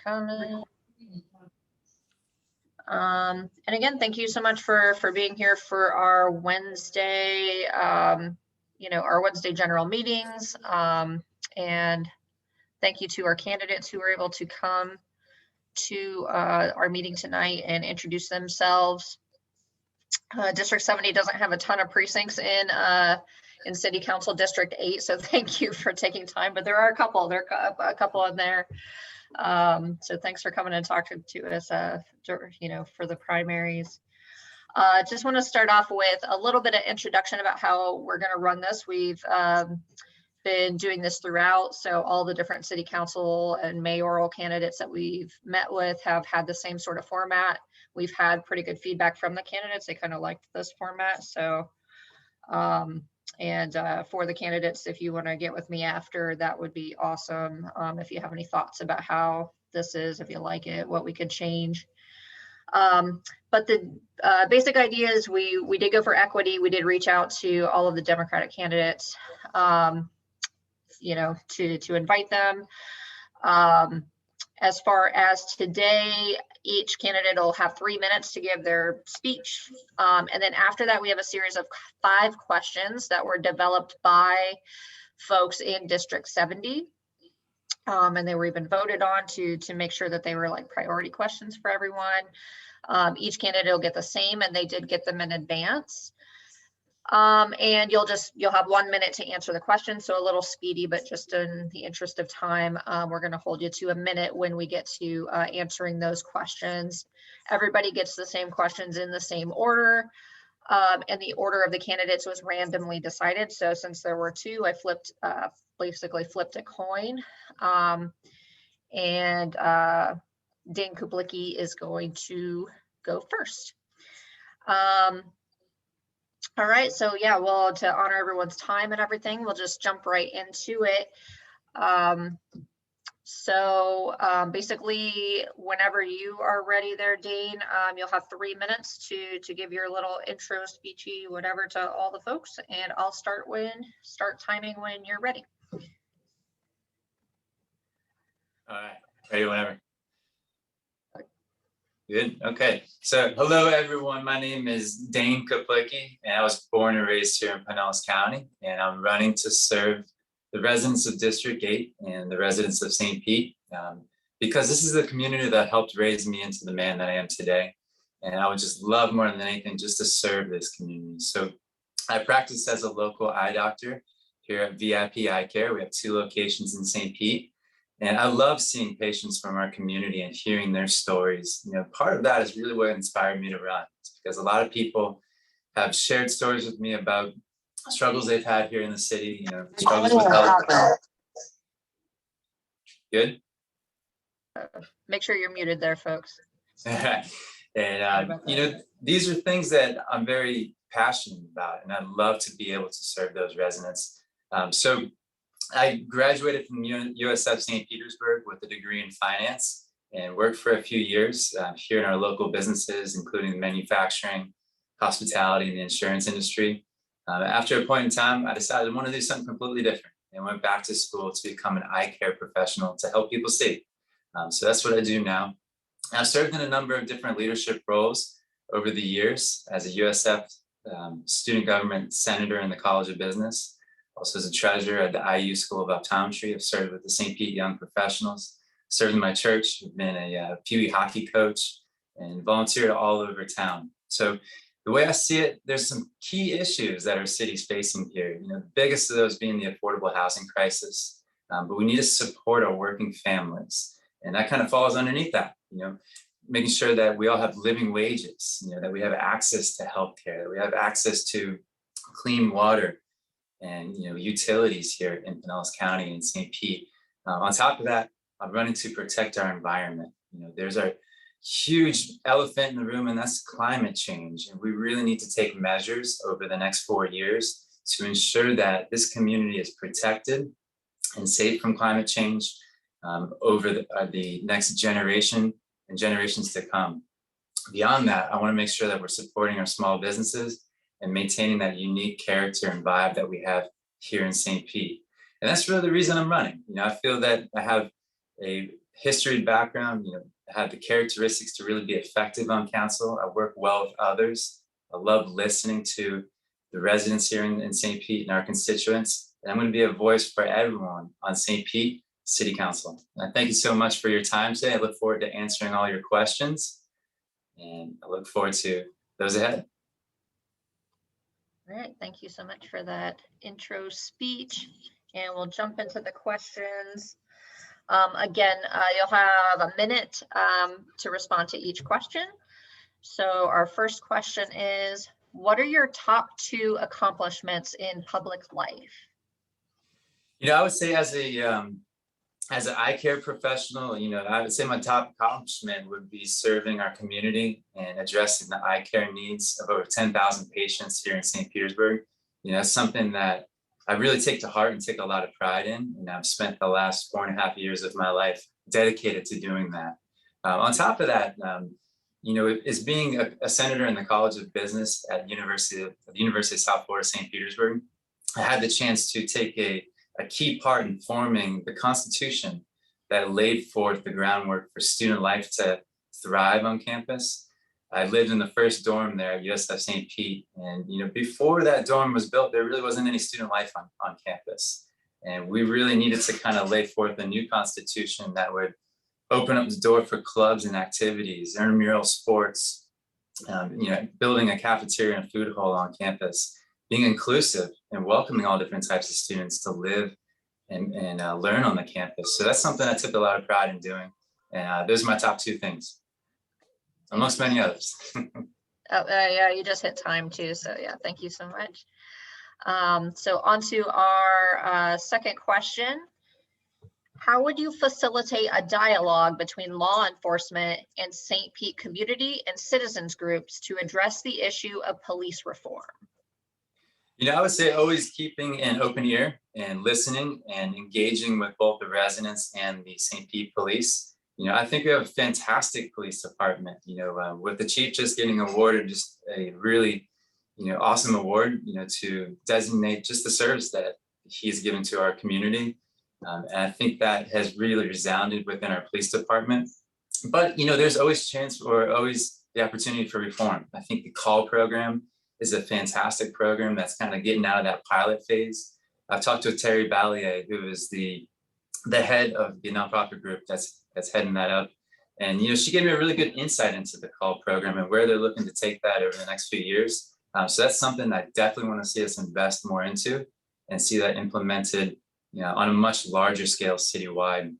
coming. And again, thank you so much for being here for our Wednesday, our Wednesday general meetings. And thank you to our candidates who were able to come to our meeting tonight and introduce themselves. District 70 doesn't have a ton of precincts in City Council District 8, so thank you for taking time. But there are a couple. There are a couple in there. So thanks for coming and talking to us. For the primaries. Just want to start off with a little bit of introduction about how we're going to run this. We've been doing this throughout, so all the different city council and mayoral candidates that we've met with have had the same sort of format. We've had pretty good feedback from the candidates. They kind of liked this format. So, for the candidates, if you want to get with me after, that would be awesome. If you have any thoughts about how this is, if you like it, what we could change. But the basic idea is we did go for equity. We did reach out to all of the Democratic candidates, to invite them. As far as today, each candidate will have 3 minutes to give their speech. And then after that, we have a series of 5 questions that were developed by folks in District 70. And they were even voted on to make sure that they were like priority questions for everyone. Each candidate will get the same, and they did get them in advance. And you'll have 1 minute to answer the question. So a little speedy, but just in the interest of time, we're going to hold you to a minute when we get to answering those questions. Everybody gets the same questions in the same order. And the order of the candidates was randomly decided. So since there were 2, I basically flipped a coin. And Dane Kuplicki is going to go first. All right, so yeah, well, to honor everyone's time and everything, we'll just jump right into it. Basically, whenever you are ready there, Dane, you'll have 3 minutes to give your little intro, speechy, whatever to all the folks, and I'll start timing when you're ready. All right, ready whenever. Good. Okay. So hello, everyone. My name is Dane Kuplicki, and I was born and raised here in Pinellas County, and I'm running to serve the residents of District 8 and the residents of St. Pete, because this is the community that helped raise me into the man that I am today. And I would just love more than anything just to serve this community. So I practice as a local eye doctor here at VIP Eye Care. We have 2 locations in St. Pete. And I love seeing patients from our community and hearing their stories. Part of that is really what inspired me to run, because a lot of people have shared stories with me about struggles they've had here in the city, struggles with health. Good. Make sure you're muted there, folks. And, these are things that I'm very passionate about, and I'd love to be able to serve those residents. So I graduated from USF St. Petersburg with a degree in finance and worked for a few years here in our local businesses, including manufacturing, hospitality, and the insurance industry. After a point in time, I decided I want to do something completely different and went back to school to become an eye care professional to help people see. So that's what I do now. I've served in a number of different leadership roles over the years as a USF student government senator in the College of Business. Also as a treasurer at the IU School of Optometry. I've served with the St. Pete Young Professionals, served in my church, I've been a Pee Wee hockey coach, and volunteered all over town. So the way I see it, there's some key issues that our city's facing here. The biggest of those being the affordable housing crisis, but we need to support our working families. And that kind of falls underneath that, making sure that we all have living wages, that we have access to healthcare, that we have access to clean water, and utilities here in Pinellas County and St. Pete. On top of that, I'm running to protect our environment. There's a huge elephant in the room, and that's climate change. And we really need to take measures over the next 4 years to ensure that this community is protected and safe from climate change over the next generation and generations to come. Beyond that, I want to make sure that we're supporting our small businesses and maintaining that unique character and vibe that we have here in St. Pete. And that's really the reason I'm running. I feel that I have a history background, have the characteristics to really be effective on council. I work well with others. I love listening to the residents here in St. Pete and our constituents. And I'm going to be a voice for everyone on St. Pete City Council. And I thank you so much for your time today. I look forward to answering all your questions. And I look forward to those ahead. All right, thank you so much for that intro speech. And we'll jump into the questions. Again, you'll have a minute to respond to each question. So our first question is, what are your top 2 accomplishments in public life? I would say as an eye care professional, I would say my top accomplishment would be serving our community and addressing the eye care needs of over 10,000 patients here in St. Petersburg. It's something that I really take to heart and take a lot of pride in. And I've spent the last 4.5 years of my life dedicated to doing that. On top of that, is being a senator in the College of Business at the University of South Florida, St. Petersburg. I had the chance to take a key part in forming the Constitution that laid forth the groundwork for student life to thrive on campus. I lived in the first dorm there at USF St. Pete. And, before that dorm was built, there really wasn't any student life on campus. And we really needed to kind of lay forth a new constitution that would open up the door for clubs and activities, intramural sports, building a cafeteria and food hall on campus, being inclusive and welcoming all different types of students to live and learn on the campus. So that's something I took a lot of pride in doing. And those are my top 2 things, amongst many others. Yeah, you just hit time too. So yeah, thank you so much. So on to our second question. How would you facilitate a dialogue between law enforcement and St. Pete community and citizens groups to address the issue of police reform? I would say always keeping an open ear and listening and engaging with both the residents and the St. Pete police. I think we have a fantastic police department, with the chief just getting awarded just a really, awesome award, to designate just the service that he's given to our community. And I think that has really resounded within our police department. But, there's always chance or always the opportunity for reform. I think the call program is a fantastic program that's kind of getting out of that pilot phase. I've talked to Terry Ballier, who is the head of the nonprofit group that's heading that up. And, she gave me a really good insight into the call program and where they're looking to take that over the next few years. So that's something I definitely want to see us invest more into and see that implemented, on a much larger scale citywide.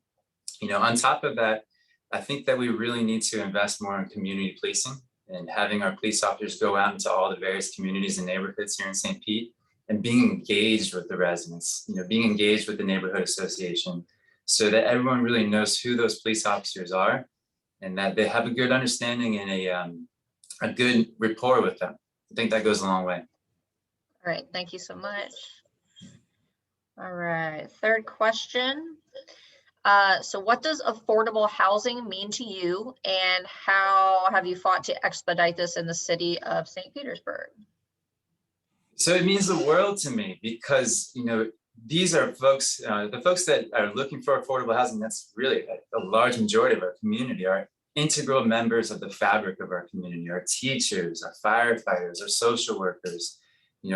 On top of that, I think that we really need to invest more in community policing and having our police officers go out into all the various communities and neighborhoods here in St. Pete and being engaged with the residents, being engaged with the neighborhood association so that everyone really knows who those police officers are and that they have a good understanding and a good rapport with them. I think that goes a long way. All right, thank you so much. All right, third question. So what does affordable housing mean to you, and how have you fought to expedite this in the city of St. Petersburg? So it means the world to me because, these are folks, the folks that are looking for affordable housing, that's really a large majority of our community, are integral members of the fabric of our community, our teachers, our firefighters, our social workers,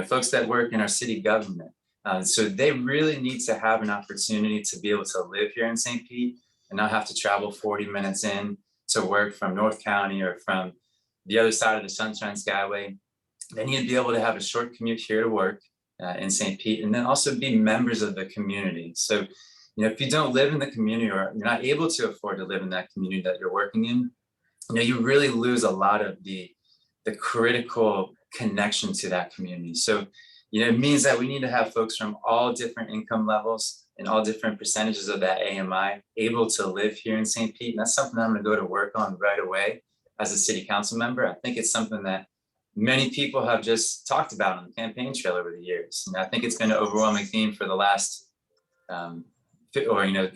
folks that work in our city government. So they really need to have an opportunity to be able to live here in St. Pete and not have to travel 40 minutes in to work from North County or from the other side of the Sunshine Skyway. They need to be able to have a short commute here to work in St. Pete and then also be members of the community. So, if you don't live in the community or you're not able to afford to live in that community that you're working in, you really lose a lot of the critical connection to that community. So, it means that we need to have folks from all different income levels and all different percentages of that AMI able to live here in St. Pete. And that's something I'm going to go to work on right away as a city council member. I think it's something that many people have just talked about on the campaign trail over the years. And I think it's been an overwhelming theme for the last,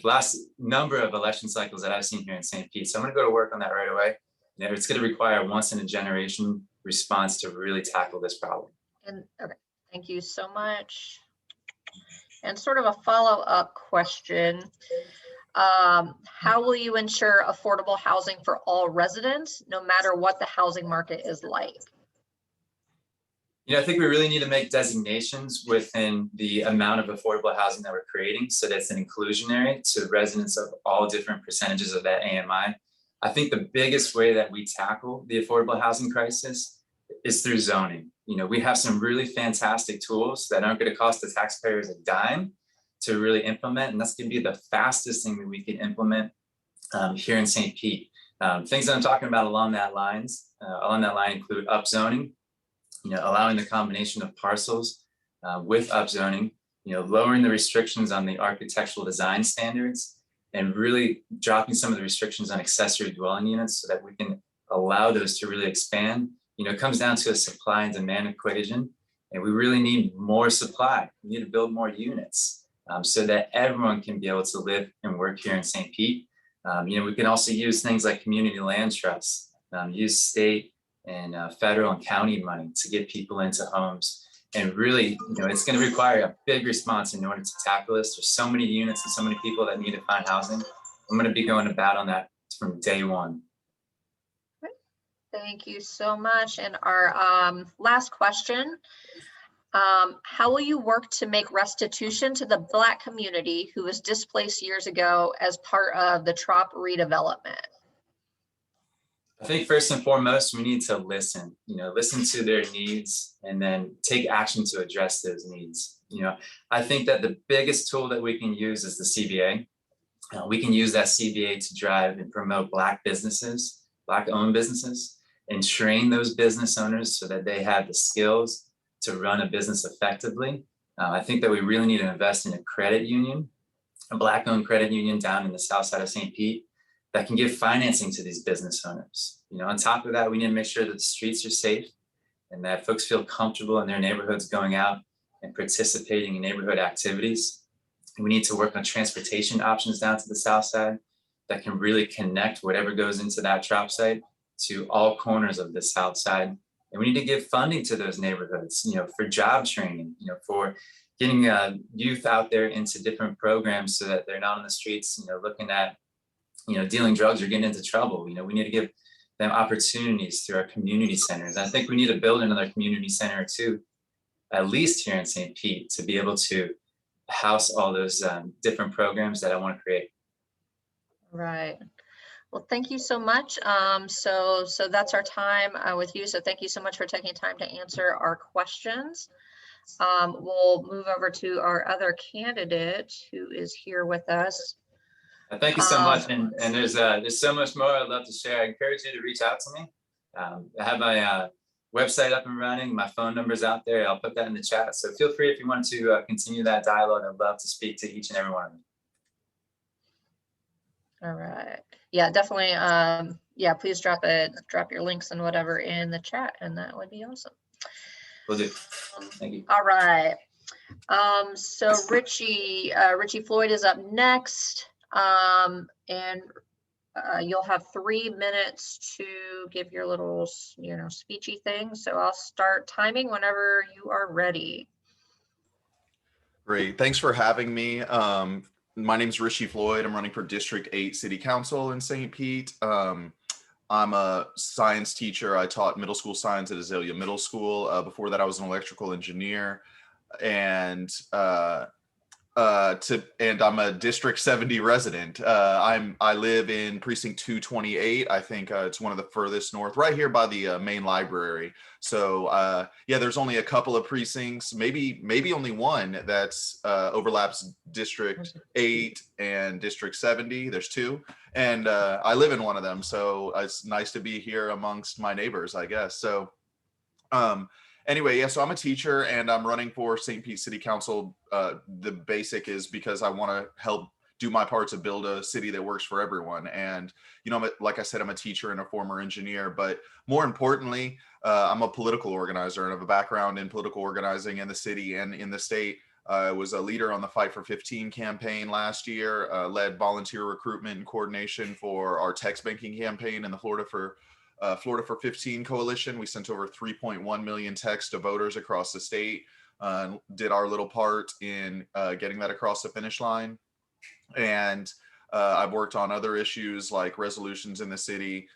last number of election cycles that I've seen here in St. Pete. So I'm going to go to work on that right away. It's going to require a once in a generation response to really tackle this problem. And okay. Thank you so much. And sort of a follow-up question. How will you ensure affordable housing for all residents, no matter what the housing market is like? I think we really need to make designations within the amount of affordable housing that we're creating, so that's an inclusionary to residents of all different percentages of that AMI. I think the biggest way that we tackle the affordable housing crisis is through zoning. We have some really fantastic tools that aren't going to cost the taxpayers a dime to really implement, and that's going to be the fastest thing that we can implement here in St. Pete. Things that I'm talking about along that line include upzoning, allowing the combination of parcels with upzoning, lowering the restrictions on the architectural design standards, and really dropping some of the restrictions on accessory dwelling units so that we can allow those to really expand. It comes down to a supply and demand equation, and we really need more supply. We need to build more units so that everyone can be able to live and work here in St. Pete. We can also use things like community land trusts, use state and federal and county money to get people into homes. And really, it's going to require a big response in order to tackle this. There's so many units and so many people that need to find housing. I'm going to be going to bat on that from day one. Thank you so much. And our last question, how will you work to make restitution to the Black community who was displaced years ago as part of the Trop redevelopment? I think first and foremost, we need to listen to their needs and then take action to address those needs. I think that the biggest tool that we can use is the CBA. We can use that CBA to drive and promote Black businesses, Black-owned businesses, and train those business owners so that they have the skills to run a business effectively. I think that we really need to invest in a credit union, a Black-owned credit union down in the south side of St. Pete that can give financing to these business owners. On top of that, we need to make sure that the streets are safe and that folks feel comfortable in their neighborhoods going out and participating in neighborhood activities. We need to work on transportation options down to the south side that can really connect whatever goes into that Trop site to all corners of the south side. And we need to give funding to those neighborhoods, for job training, for getting youth out there into different programs so that they're not on the streets, looking at, dealing drugs or getting into trouble. We need to give them opportunities through our community centers. I think we need to build another community center too, at least here in St. Pete, to be able to house all those different programs that I want to create. Right. Well, thank you so much. So that's our time with you. So thank you so much for taking time to answer our questions. We'll move over to our other candidate who is here with us. Thank you so much. And there's so much more I'd love to share. I encourage you to reach out to me. I have my website up and running. My phone number's out there. I'll put that in the chat. So feel free if you want to continue that dialogue. I'd love to speak to each and every one of them. All right. Yeah, definitely. Yeah, please drop your links and whatever in the chat, and that would be awesome. Will do. Thank you. All right. So Richie Floyd is up next. And you'll have 3 minutes to give your little, speechy thing. So I'll start timing whenever you are ready. Great. Thanks for having me. My name is Richie Floyd. I'm running for District 8 City Council in St. Pete. I'm a science teacher. I taught middle school science at Azalea Middle School. Before that, I was an electrical engineer. And I'm a District 70 resident. I live in precinct 228. I think it's one of the furthest north, right here by the main library. So yeah, there's only a couple of precincts, maybe only one that's overlaps District 8 and District 70. There's two, and I live in one of them. So it's nice to be here amongst my neighbors, I guess. So anyway, yeah, so I'm a teacher and I'm running for St. Pete City Council. The basic is because I want to help do my part to build a city that works for everyone. And, like I said, I'm a teacher and a former engineer, but more importantly, I'm a political organizer and have a background in political organizing in the city and in the state. I was a leader on the Fight for 15 campaign last year, led volunteer recruitment and coordination for our text banking campaign in the Florida for 15 coalition. We sent over 3.1 million texts to voters across the state, did our little part in getting that across the finish line. And I've worked on other issues like resolutions in the city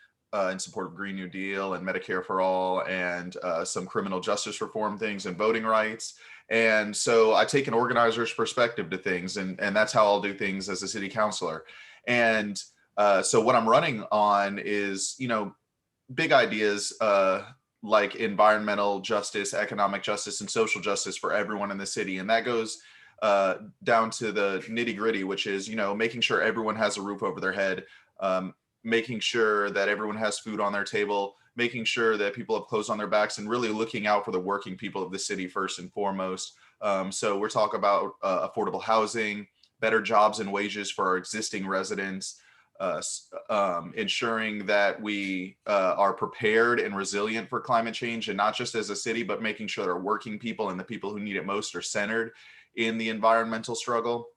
in support of Green New Deal and Medicare for All, and some criminal justice reform things and voting rights. And so I take an organizer's perspective to things, and that's how I'll do things as a city councilor. And so what I'm running on is, big ideas like environmental justice, economic justice, and social justice for everyone in the city. And that goes down to the nitty gritty, which is, making sure everyone has a roof over their head, making sure that everyone has food on their table, making sure that people have clothes on their backs, and really looking out for the working people of the city first and foremost. So we're talking about affordable housing, better jobs and wages for our existing residents, ensuring that we are prepared and resilient for climate change, and not just as a city, but making sure that our working people and the people who need it most are centered in the environmental struggle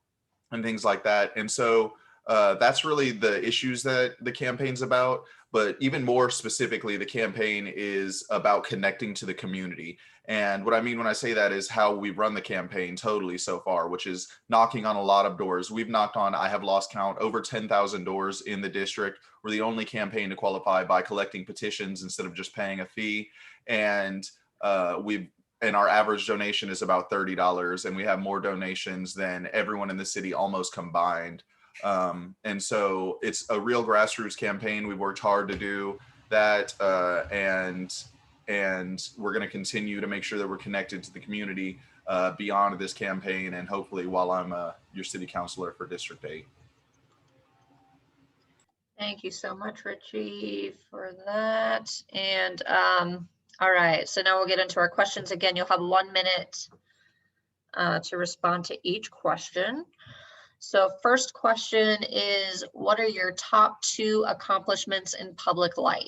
and things like that. And so that's really the issues that the campaign's about. But even more specifically, the campaign is about connecting to the community. And what I mean when I say that is how we run the campaign totally so far, which is knocking on a lot of doors. We've knocked on, I have lost count, over 10,000 doors in the district. We're the only campaign to qualify by collecting petitions instead of just paying a fee. And our average donation is about $30, and we have more donations than everyone in the city almost combined. And so it's a real grassroots campaign. We've worked hard to do that, and we're going to continue to make sure that we're connected to the community beyond this campaign, and hopefully while I'm your city councilor for District 8. Thank you so much, Richie, for that. And all right, so now we'll get into our questions. Again, you'll have 1 minute to respond to each question. So first question is, what are your top 2 accomplishments in public life?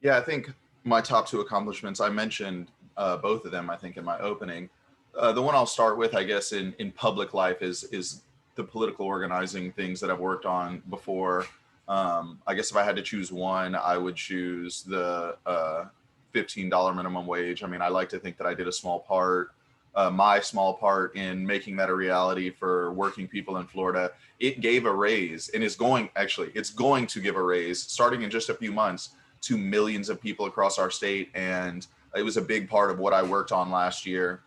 Yeah, I think my top 2 accomplishments, I mentioned both of them, I think, in my opening. The one I'll start with, I guess, in public life is the political organizing things that I've worked on before. I guess if I had to choose one, I would choose the $15 minimum wage. I mean, I like to think that I did a small part, my small part in making that a reality for working people in Florida. It gave a raise, and it's going to give a raise starting in just a few months to millions of people across our state. And it was a big part of what I worked on last year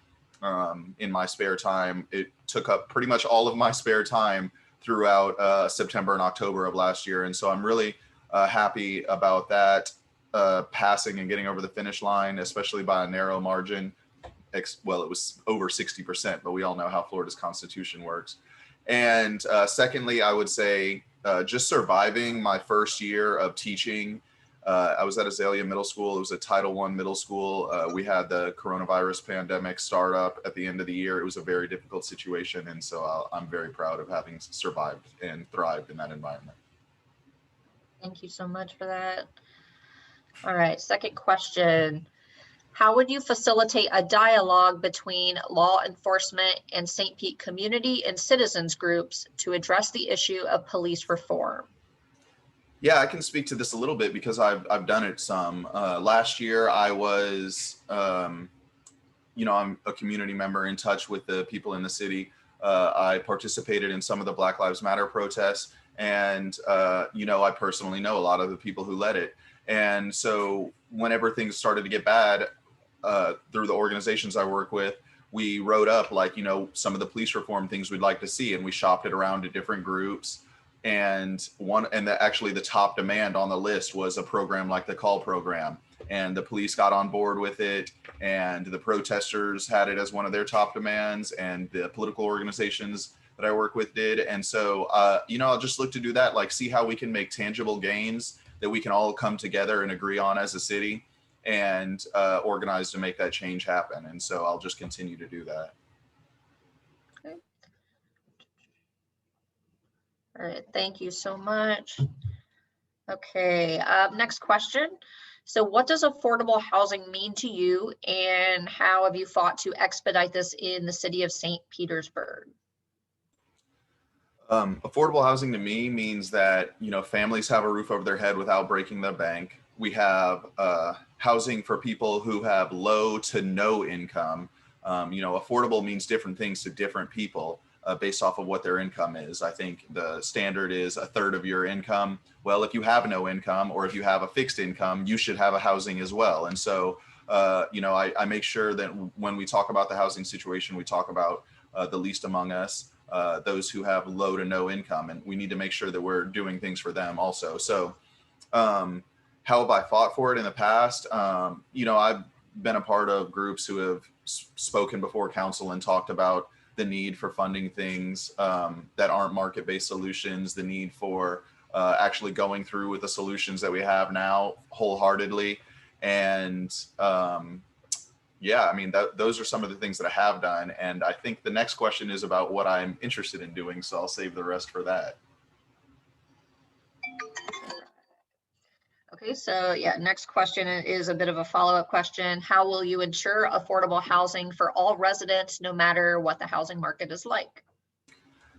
in my spare time. It took up pretty much all of my spare time throughout September and October of last year. And so I'm really happy about that passing and getting over the finish line, especially by a narrow margin. Well, it was over 60%, but we all know how Florida's Constitution works. And secondly, I would say just surviving my first year of teaching. I was at Azalea Middle School. It was a Title I middle school. We had the coronavirus pandemic start up at the end of the year. It was a very difficult situation. And so I'm very proud of having survived and thrived in that environment. Thank you so much for that. All right, second question. How would you facilitate a dialogue between law enforcement and St. Pete community and citizens groups to address the issue of police reform? Yeah, I can speak to this a little bit because I've done it some. Last year, I was, I'm a community member in touch with the people in the city. I participated in some of the Black Lives Matter protests, and I personally know a lot of the people who led it. And so whenever things started to get bad, through the organizations I work with, we wrote up some of the police reform things we'd like to see, and we shopped it around to different groups. And actually the top demand on the list was a program like the Call program, and the police got on board with it, and the protesters had it as one of their top demands, and the political organizations that I work with did. And so, I'll just look to do that, see how we can make tangible gains that we can all come together and agree on as a city, and organize to make that change happen. And so I'll just continue to do that. Okay. All right, thank you so much. Okay, next question. So what does affordable housing mean to you, and how have you fought to expedite this in the city of St. Petersburg? Affordable housing to me means that, families have a roof over their head without breaking the bank. We have housing for people who have low to no income. Affordable means different things to different people. based off of what their income is. I think the standard is a third of your income. Well, if you have no income, or if you have a fixed income, you should have a housing as well. And so, I make sure that when we talk about the housing situation, we talk about the least among us, those who have low to no income, and we need to make sure that we're doing things for them also. So how have I fought for it in the past? I've been a part of groups who have spoken before council and talked about the need for funding things that aren't market-based solutions, the need for actually going through with the solutions that we have now wholeheartedly. And those are some of the things that I have done. And I think the next question is about what I'm interested in doing. So I'll save the rest for that. Okay, so next question is a bit of a follow-up question. How will you ensure affordable housing for all residents, no matter what the housing market is like?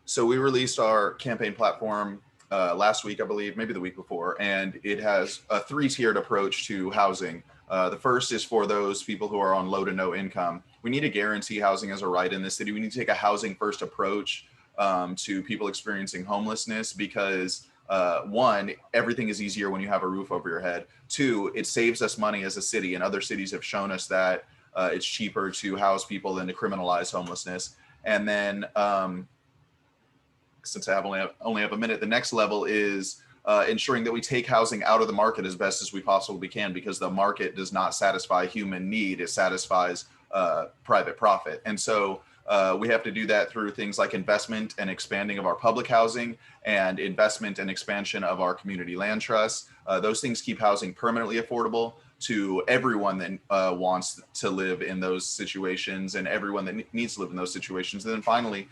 So we released our campaign platform last week, I believe, maybe the week before, and it has a 3-tiered approach to housing. The first is for those people who are on low to no income. We need to guarantee housing as a right in the city. We need to take a housing first approach to people experiencing homelessness, because one, everything is easier when you have a roof over your head. 2, it saves us money as a city, and other cities have shown us that it's cheaper to house people than to criminalize homelessness. And then since I only have a minute, the next level is ensuring that we take housing out of the market as best as we possibly can, because the market does not satisfy human need. It satisfies private profit. And so we have to do that through things like investment and expanding of our public housing, and investment and expansion of our community land trusts. Those things keep housing permanently affordable to everyone that wants to live in those situations, and everyone that needs to live in those situations. And then finally,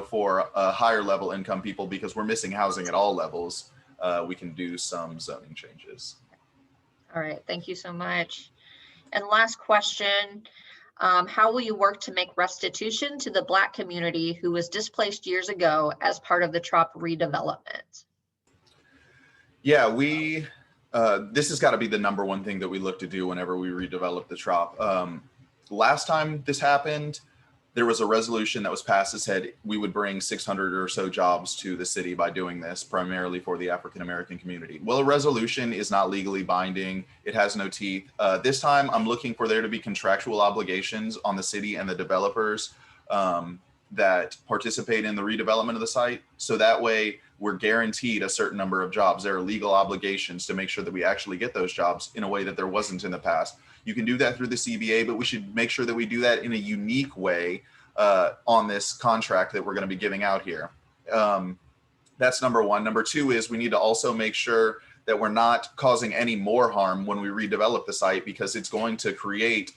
for higher level income people, because we're missing housing at all levels, we can do some zoning changes. All right, thank you so much. And last question, how will you work to make restitution to the Black community who was displaced years ago as part of the Trop redevelopment? Yeah, this has got to be the number one thing that we look to do whenever we redevelop the Trop. Last time this happened, there was a resolution that was passed that said we would bring 600 or so jobs to the city by doing this, primarily for the African-American community. Well, a resolution is not legally binding. It has no teeth. This time, I'm looking for there to be contractual obligations on the city and the developers that participate in the redevelopment of the site. So that way, we're guaranteed a certain number of jobs. There are legal obligations to make sure that we actually get those jobs in a way that there wasn't in the past. You can do that through the CBA, but we should make sure that we do that in a unique way on this contract that we're going to be giving out here. That's number one. Number two is we need to also make sure that we're not causing any more harm when we redevelop the site, because it's going to create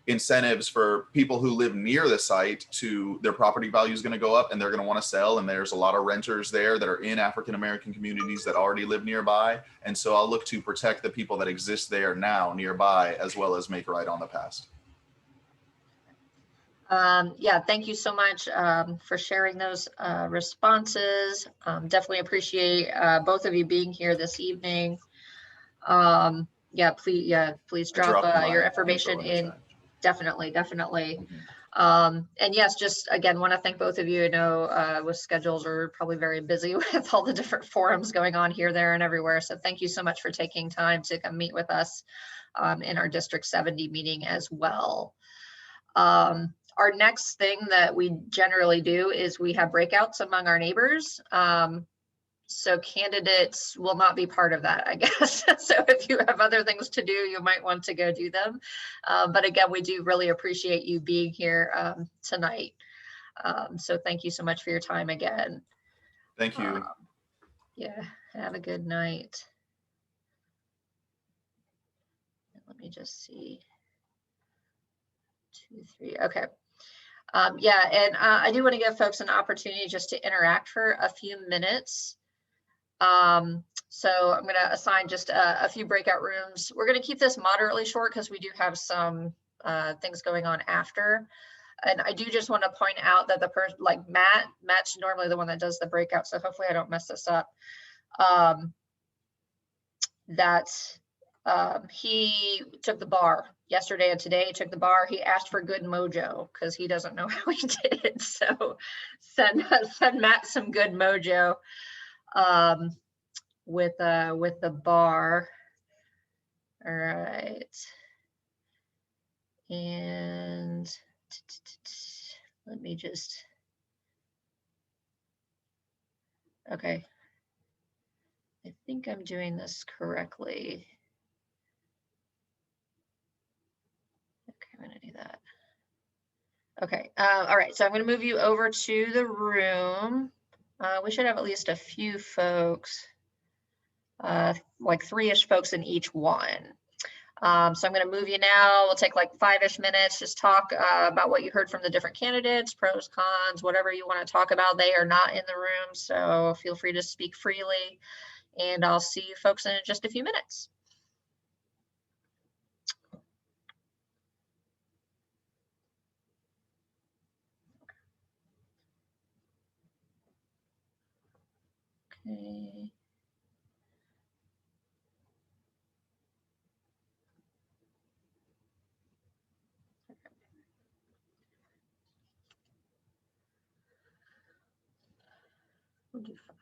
incentives for people who live near the site to their property value is going to go up, and they're going to want to sell. And there's a lot of renters there that are in African-American communities that already live nearby. And so I'll look to protect the people that exist there now nearby, as well as make right on the past. Thank you so much for sharing those responses. Definitely appreciate both of you being here this evening. Please drop your information in. Definitely. And yes, just again, want to thank both of you. I know with schedules are probably very busy with all the different forums going on here, there, and everywhere. So thank you so much for taking time to come meet with us in our District 70 meeting as well. Our next thing that we generally do is we have breakouts among our neighbors. So candidates will not be part of that, I guess. So if you have other things to do, you might want to go do them. But again, we do really appreciate you being here tonight. So thank you so much for your time again. Thank you. Have a good night. Let me just see. 2, 3, okay. And I do want to give folks an opportunity just to interact for a few minutes. So I'm going to assign just a few breakout rooms. We're going to keep this moderately short because we do have some things going on after. And I do just want to point out that the person like Matt's normally the one that does the breakout. So hopefully I don't mess this up. That He took the bar yesterday and today. He took the bar. He asked for good mojo because he doesn't know how he did it. So send Matt some good mojo with the bar. All right. And let me just, okay. I think I'm doing this correctly. Okay, I'm gonna do that. Okay, all right, so I'm gonna move you over to the room. We should have at least a few folks, like 3-ish folks in each one. So I'm going to move you now. We'll take like 5-ish minutes, just talk about what you heard from the different candidates, pros, cons, whatever you want to talk about. They are not in the room, so feel free to speak freely. And I'll see you folks in just a few minutes. Okay. We'll do 5.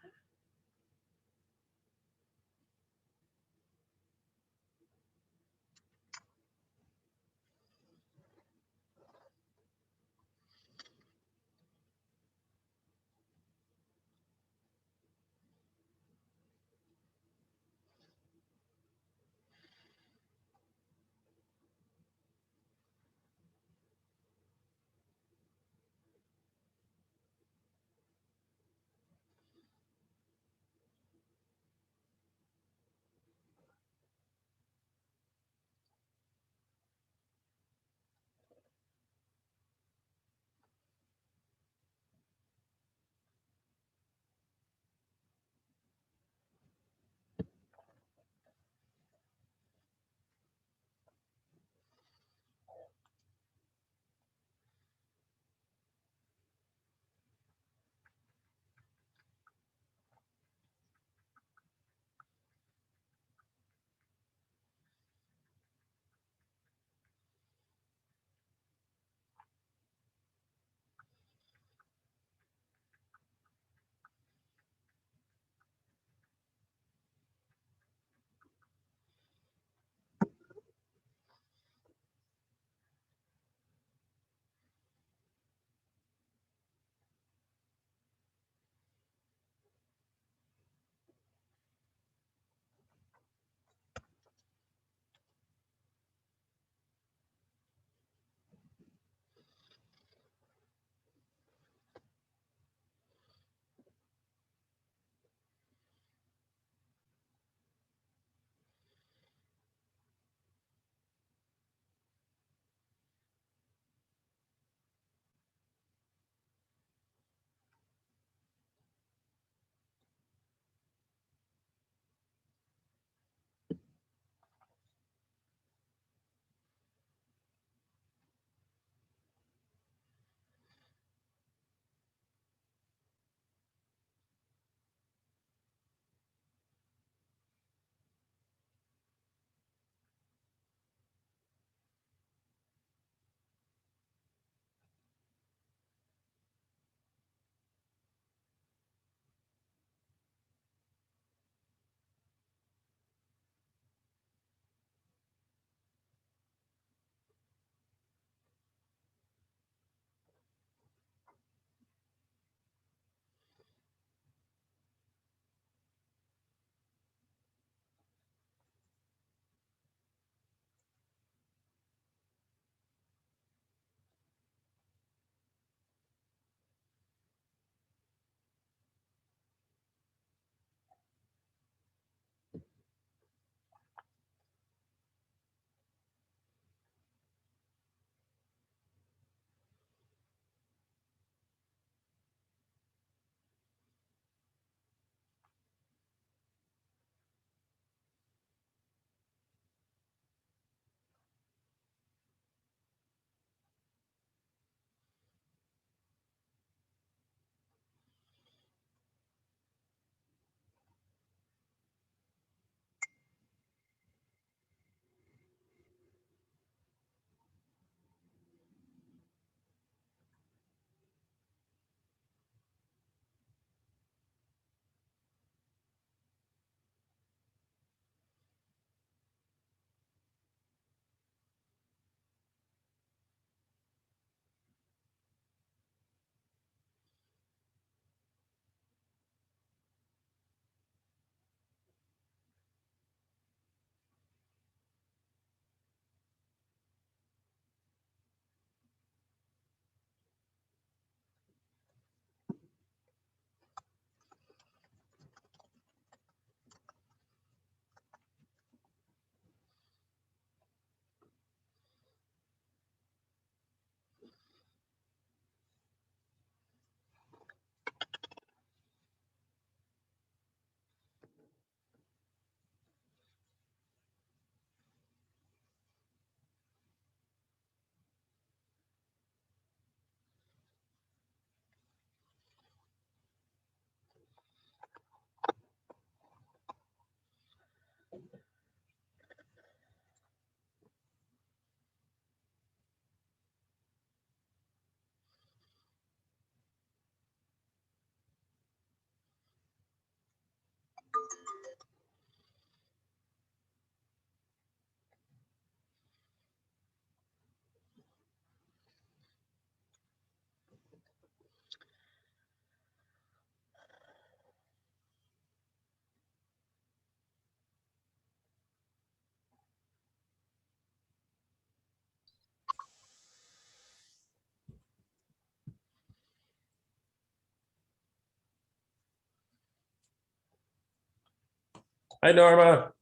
Hi, Norma.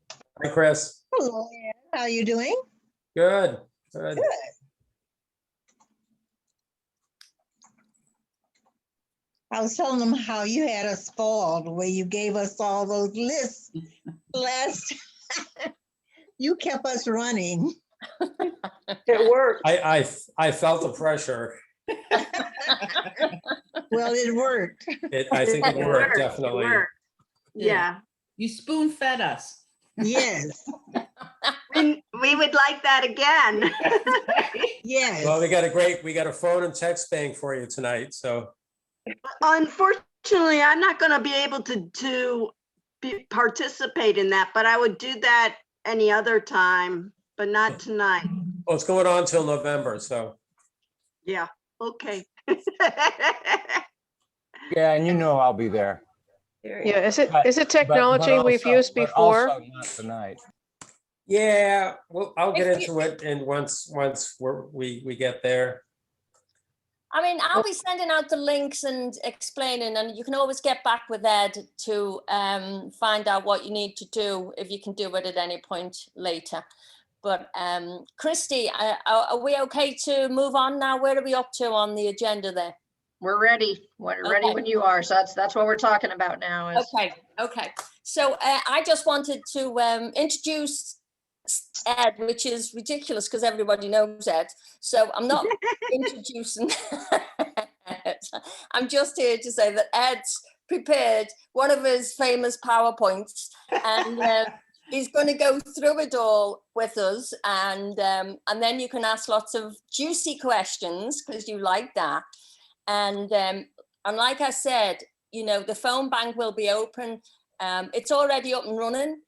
Hi, Chris. Hello, Ann. How are you doing? Good. Good. Good. I was telling them how you had us spoiled, where you gave us all those lists last. You kept us running. It worked. I felt the pressure. Well, it worked. I think it It worked, worked. It definitely. worked. Yeah. You spoon fed us. Yes, We would like that again. yes. Well, we got a phone and text bank for you tonight, so. Unfortunately, I'm not going to be able to participate in that, but I would do that any other time, but not tonight. Well, it's going on till November, so. Yeah, okay. Yeah, and you know I'll be there. Yeah, is But- it technology but we've also- used but before? also not tonight. Yeah, well, I'll get If into it, and once we get there. I mean, I'll be sending out the links and explaining, and you can always get back with Ed to find out what you need to do if you can do it at any point later. But Christy, are we okay to move on now? Where are we up to on the agenda there? We're ready. We're ready Okay. when you are. So that's what we're talking about now is Okay. So I just wanted to introduce Ed, which is ridiculous because everybody knows Ed. So I'm not introducing Ed. I'm just here to say that Ed's prepared one of his famous PowerPoints, and he's going to go through it all with us, and then you can ask lots of juicy questions because you like that. And like I said, you know, the phone bank will be open. It's already up and running,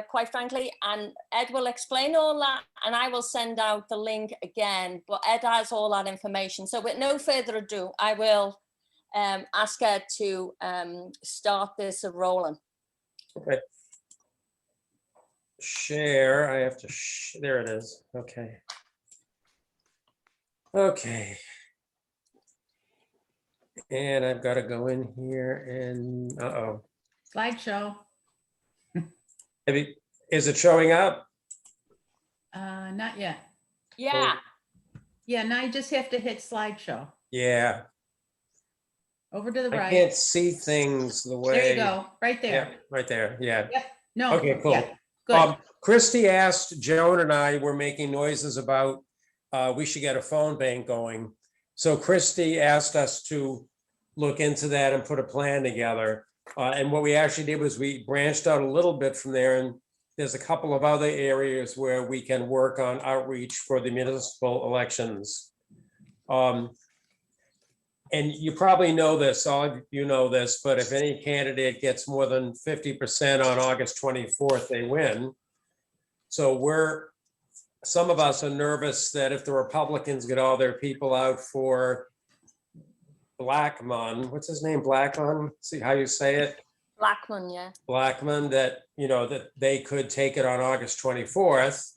quite frankly, and Ed will explain all that, and I will send out the link again, but Ed has all that information. So with no further ado, I will ask Ed to start this rolling. Okay. Share, I have to, there it is. Okay. Okay. And I've got to go in here and, Slideshow. is it showing up? Not yet. Yeah, Yeah, now you just have to hit slideshow. Yeah, Over to the I right. can't see things the way. There you go, right Yeah, there. right there, yeah. Yep. No. Okay, cool. yeah, Good. Christy asked, Joan and I were making noises about, we should get a phone bank going. So Christy asked us to look into that and put a plan together. And what we actually did was we branched out a little bit from there, and there's a couple of other areas where we can work on outreach for the municipal elections. And you probably know this, all of you know this, but if any candidate gets more than 50% on August 24th, they win. So some of us are nervous that if the Republicans get all their people out for Blackmun, what's his name, Blackmun? See how you say it? Blackman, yeah. Blackman, that, you know, that they could take it on August 24th.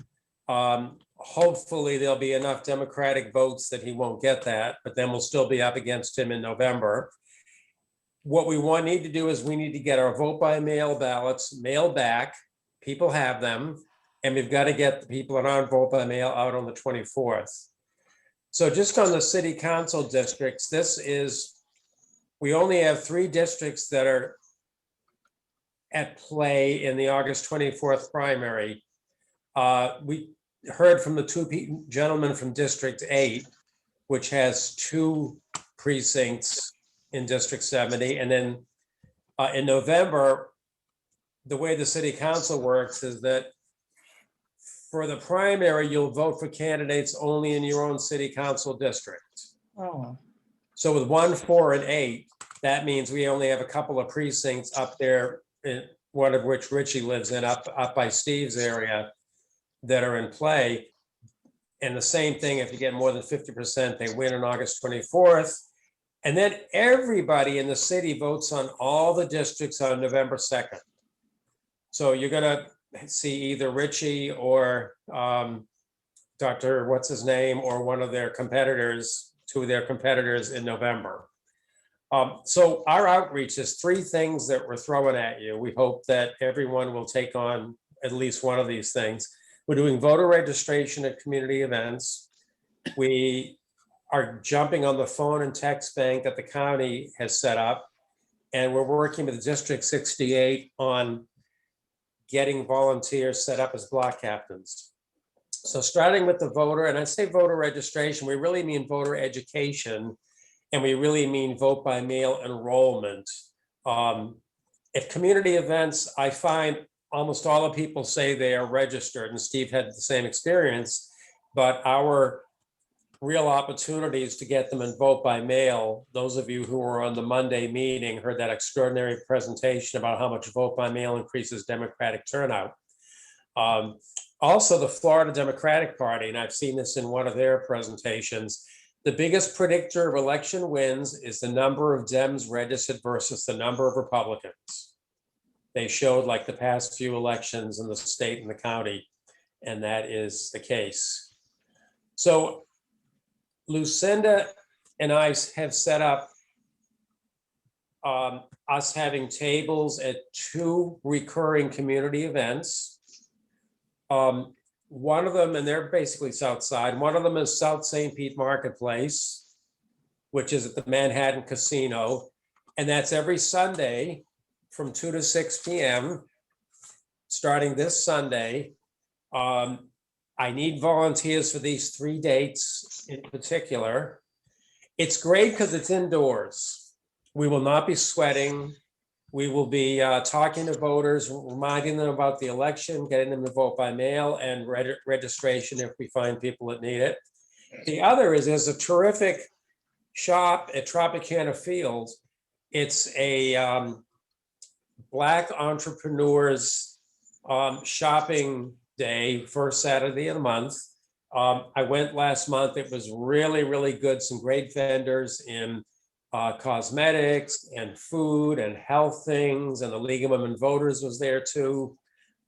Hopefully there'll be enough Democratic votes that he won't get that, but then we'll still be up against him in November. What we need to do is we need to get our vote by mail ballots mailed back. People have them, and we've got to get the people that aren't vote by mail out on the 24th. So just on the city council districts, we only have 3 districts that are at play in the August 24th primary. We heard from the 2 gentlemen from District 8, which has 2 precincts in District 70. And then in November, the way the city council works is that for the primary, you'll vote for candidates only in your own city council district. Oh, So with 1, 4, and 8, that means we only have a couple of precincts up there one of which Richie lives in up by Steve's area, that are in play. And the same thing, if you get more than 50%, they win on August 24th. And then everybody in the city votes on all the districts on November 2nd. So you're gonna see either Richie or Dr. what's his name, or one of their competitors, two of their competitors in November. So our outreach is 3 things that we're throwing at you. We hope that everyone will take on at least one of these things. We're doing voter registration at community events. We are jumping on the phone and text bank that the county has set up. And we're working with District 68 on getting volunteers set up as block captains. So starting with the voter, and I say voter registration, we really mean voter education, and we really mean vote by mail enrollment. At community events, I find almost all the people say they are registered, and Steve had the same experience, but our real opportunities to get them in vote by mail. Those of you who were on the Monday meeting heard that extraordinary presentation about how much vote by mail increases Democratic turnout. Also, the Florida Democratic Party, and I've seen this in one of their presentations, the biggest predictor of election wins is the number of Dems registered versus the number of Republicans. They showed like the past few elections in the state and the county, and that is the case. So Lucinda and I have set up us having tables at 2 recurring community events. One of them, and they're basically South Side, one of them is South St. Pete Marketplace, which is at the Manhattan Casino. And that's every Sunday from 2 to 6 p.m. starting this Sunday. I need volunteers for these 3 dates in particular. It's great because it's indoors. We will not be sweating. We will be talking to voters, reminding them about the election, getting them to vote by mail, and registration if we find people that need it. The other is there's a terrific shop at Tropicana Fields. It's a Black entrepreneurs shopping day, first Saturday of the month. I went last month. It was really, really good. Some great vendors in cosmetics and food and health things, and the League of Women Voters was there too.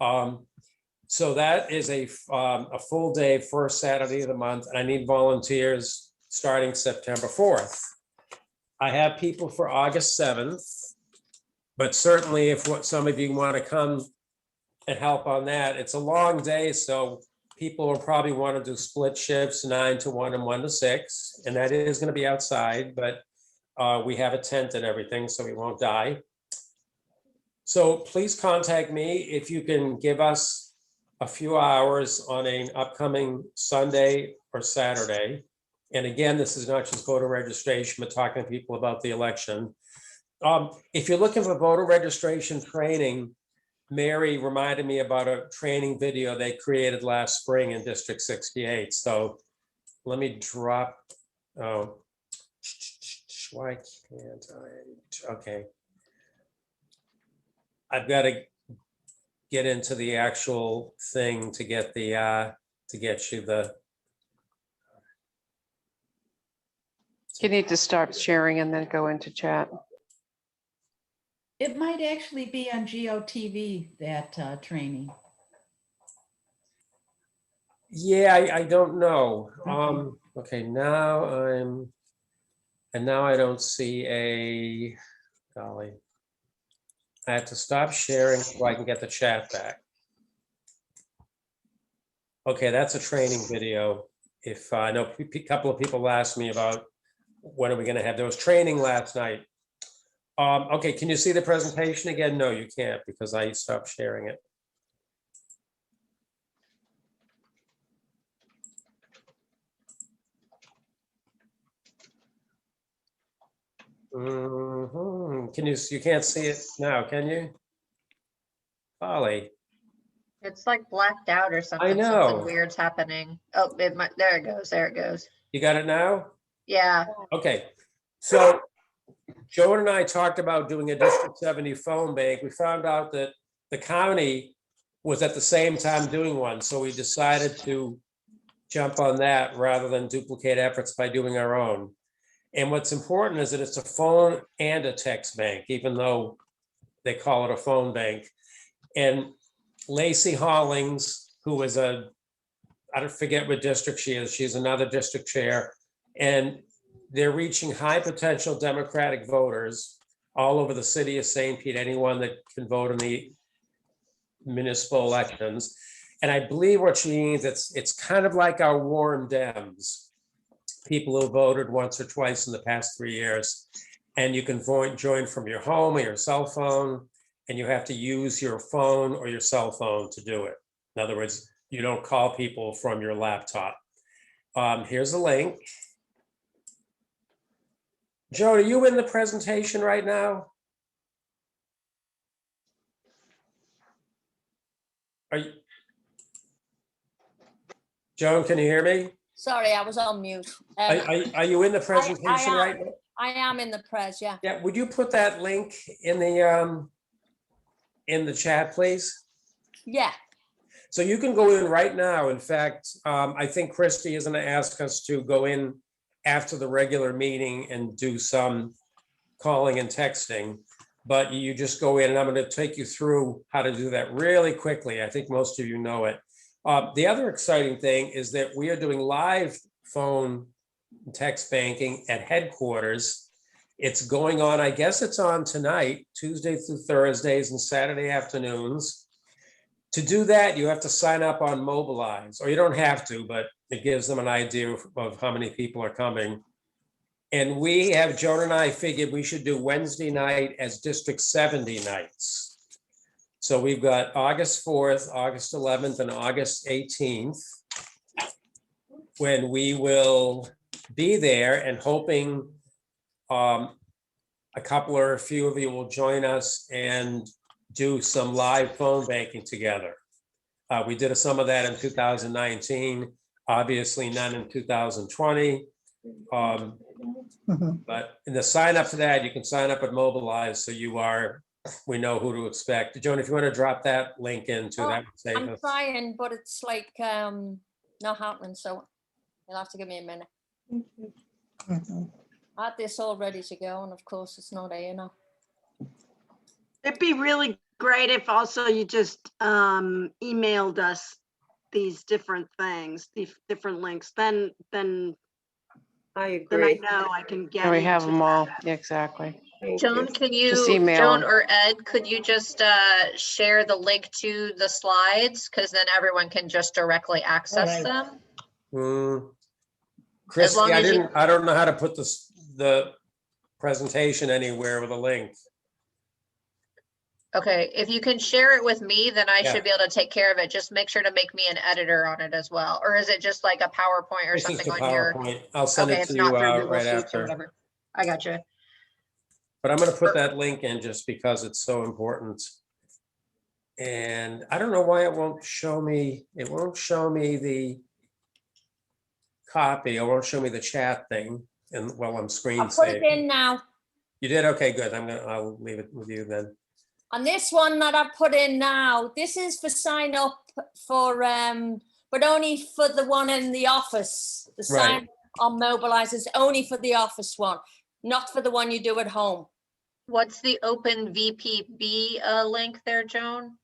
So that is a full day, first Saturday of the month, and I need volunteers starting September 4th. I have people for August 7th, but certainly if some of you want to come and help on that, it's a long day, so people will probably want to do split shifts, 9 to 1 and 1 to 6, and that is going to be outside, but we have a tent and everything, so we won't die. So please contact me if you can give us a few hours on an upcoming Sunday or Saturday. And again, this is not just voter registration, but talking to people about the election. If you're looking for voter registration training, Mary reminded me about a training video they created last spring in District 68. So let me drop, oh, why can't I? Okay. I've got to get into the actual thing to get the, to get you the. You need to stop sharing and then go into chat. It might actually be on GOTV, that training. Yeah, I don't know. Okay, now now I don't see a, golly. I have to stop sharing so I can get the chat back. Okay, that's a training video. If I know a couple of people asked me about when are we going to have, there was training last night. Okay, can you see the presentation again? No, you can't because I stopped sharing it. Can you can't see it now, can you? Holly. It's like blacked out or something. I know. Something weird's happening. Oh, it might, there it goes. There it goes. You got it now? Yeah. Okay, so Joan and I talked about doing a District 70 phone bank. We found out that the county was at the same time doing one, so we decided to jump on that rather than duplicate efforts by doing our own. And what's important is that it's a phone and a text bank, even though they call it a phone bank. And Lacey Hollings, who is I don't forget what district she is, she's another district chair. And they're reaching high potential Democratic voters all over the city of St. Pete, anyone that can vote in the municipal elections. And I believe what she means, it's kind of like our warm Dems, people who voted once or twice in the past 3 years. And you can join from your home or your cell phone, and you have to use your phone or your cell phone to do it. In other words, you don't call people from your laptop. Here's a link. Joan, are you in the presentation right now? Are you? Joan, can you hear me? Sorry, I was on mute. Are you in the presentation am. right now? I am in the press, yeah. Yeah, would you put that link in the chat, please? Yeah, So you can go in right now. In fact, I think Christie is going to ask us to go in after the regular meeting and do some calling and texting. But you just go in, and I'm going to take you through how to do that really quickly. I think most of you know it. The other exciting thing is that we are doing live phone text banking at headquarters. It's going on, I guess it's on tonight, Tuesday through Thursdays and Saturday afternoons. To do that, you have to sign up on Mobilize, or you don't have to, but it gives them an idea of how many people are coming. And Joan and I figured we should do Wednesday night as District 70 nights. So we've got August 4th, August 11th, and August 18th, when we will be there, and hoping a couple or a few of you will join us and do some live phone banking together. We did some of that in 2019, obviously none in 2020. But in the sign up for that, you can sign up at Mobilize, so we know who to expect. Joan, if you want to drop that link into that would save I'm us. trying, but it's like not happening, so you'll have to give me a minute. I had this all ready to go, and of course it's not there now. It'd be really great if also you just emailed us these different things, these different links, then I I agree. know I can get And we have into them all. that. Yeah, exactly. Thank Joan, you. can Just you, email Joan them. or Ed, could you just share the link to the slides? Because then everyone can just directly access Alright. them. Christie, long as you- I don't know how to put the presentation anywhere with a link. Okay, if you can share it with me, then I Yeah. should be able to take care of it. Just make sure to make me an editor on it as well. Or is it just like a PowerPoint or It's just something a on your? PowerPoint. I'll send Okay, it it's to not you through Google right Sheets or after. whatever. I got you. But I'm going to put that link in just because it's so important. And I don't know why it won't show me the copy. It won't show me the chat thing. And while I'm screen I'll put it saving. in now. You did? Okay, good. I'll leave it with you then. And this one that I put in now, this is for sign up for, but only for the one in the office. The Right. sign on Mobilize is only for the office one, not for the one you do at home. What's the open VPB link there, Joan?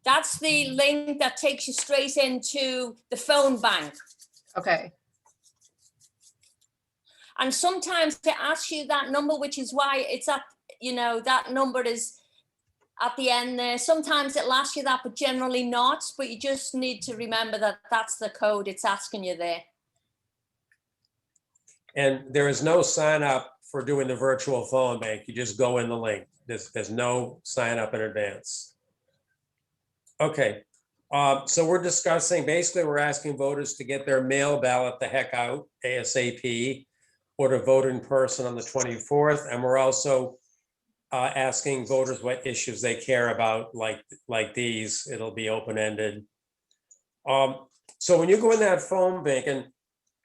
That's the link that takes you straight into the phone bank. Okay, And sometimes it asks you that number, which is why it's at, that number is at the end there. Sometimes it'll ask you that, but generally not. But you just need to remember that that's the code it's asking you there. And there is no sign up for doing the virtual phone bank. You just go in the link. There's no sign up in advance. Okay, so we're discussing, basically we're asking voters to get their mail ballot the heck out ASAP, or to vote in person on the 24th. And we're also asking voters what issues they care about, like these. It'll be open-ended. So when you go in that phone bank, and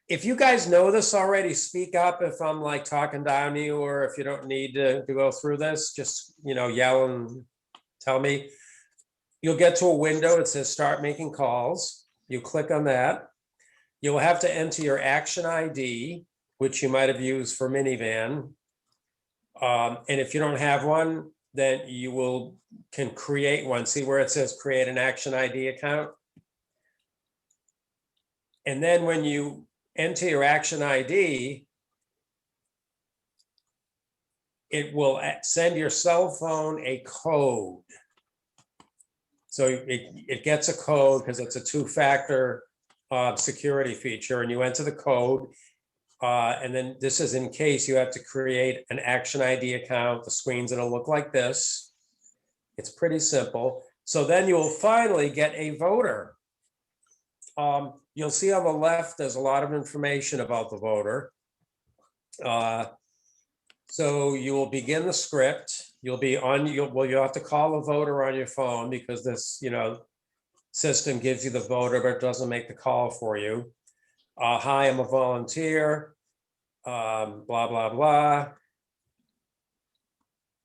if you guys know this already, speak up if I'm like talking down to you, or if you don't need to go through this, just, yell and tell me. You'll get to a window, it says start making calls. You click on that. You'll have to enter your action ID, which you might have used for minivan. And if you don't have one, then you can create one. See where it says create an action ID account? And then when you enter your action ID, it will send your cell phone a code. So it gets a code because it's a two-factor security feature, and you enter the code. And then this is in case you have to create an action ID account. The screen's gonna look like this. It's pretty simple. So then you will finally get a voter. You'll see on the left, there's a lot of information about the voter. So you will begin the script. You'll have to call a voter on your phone because this, system gives you the voter, but it doesn't make the call for you. Hi, I'm a volunteer, blah, blah, blah.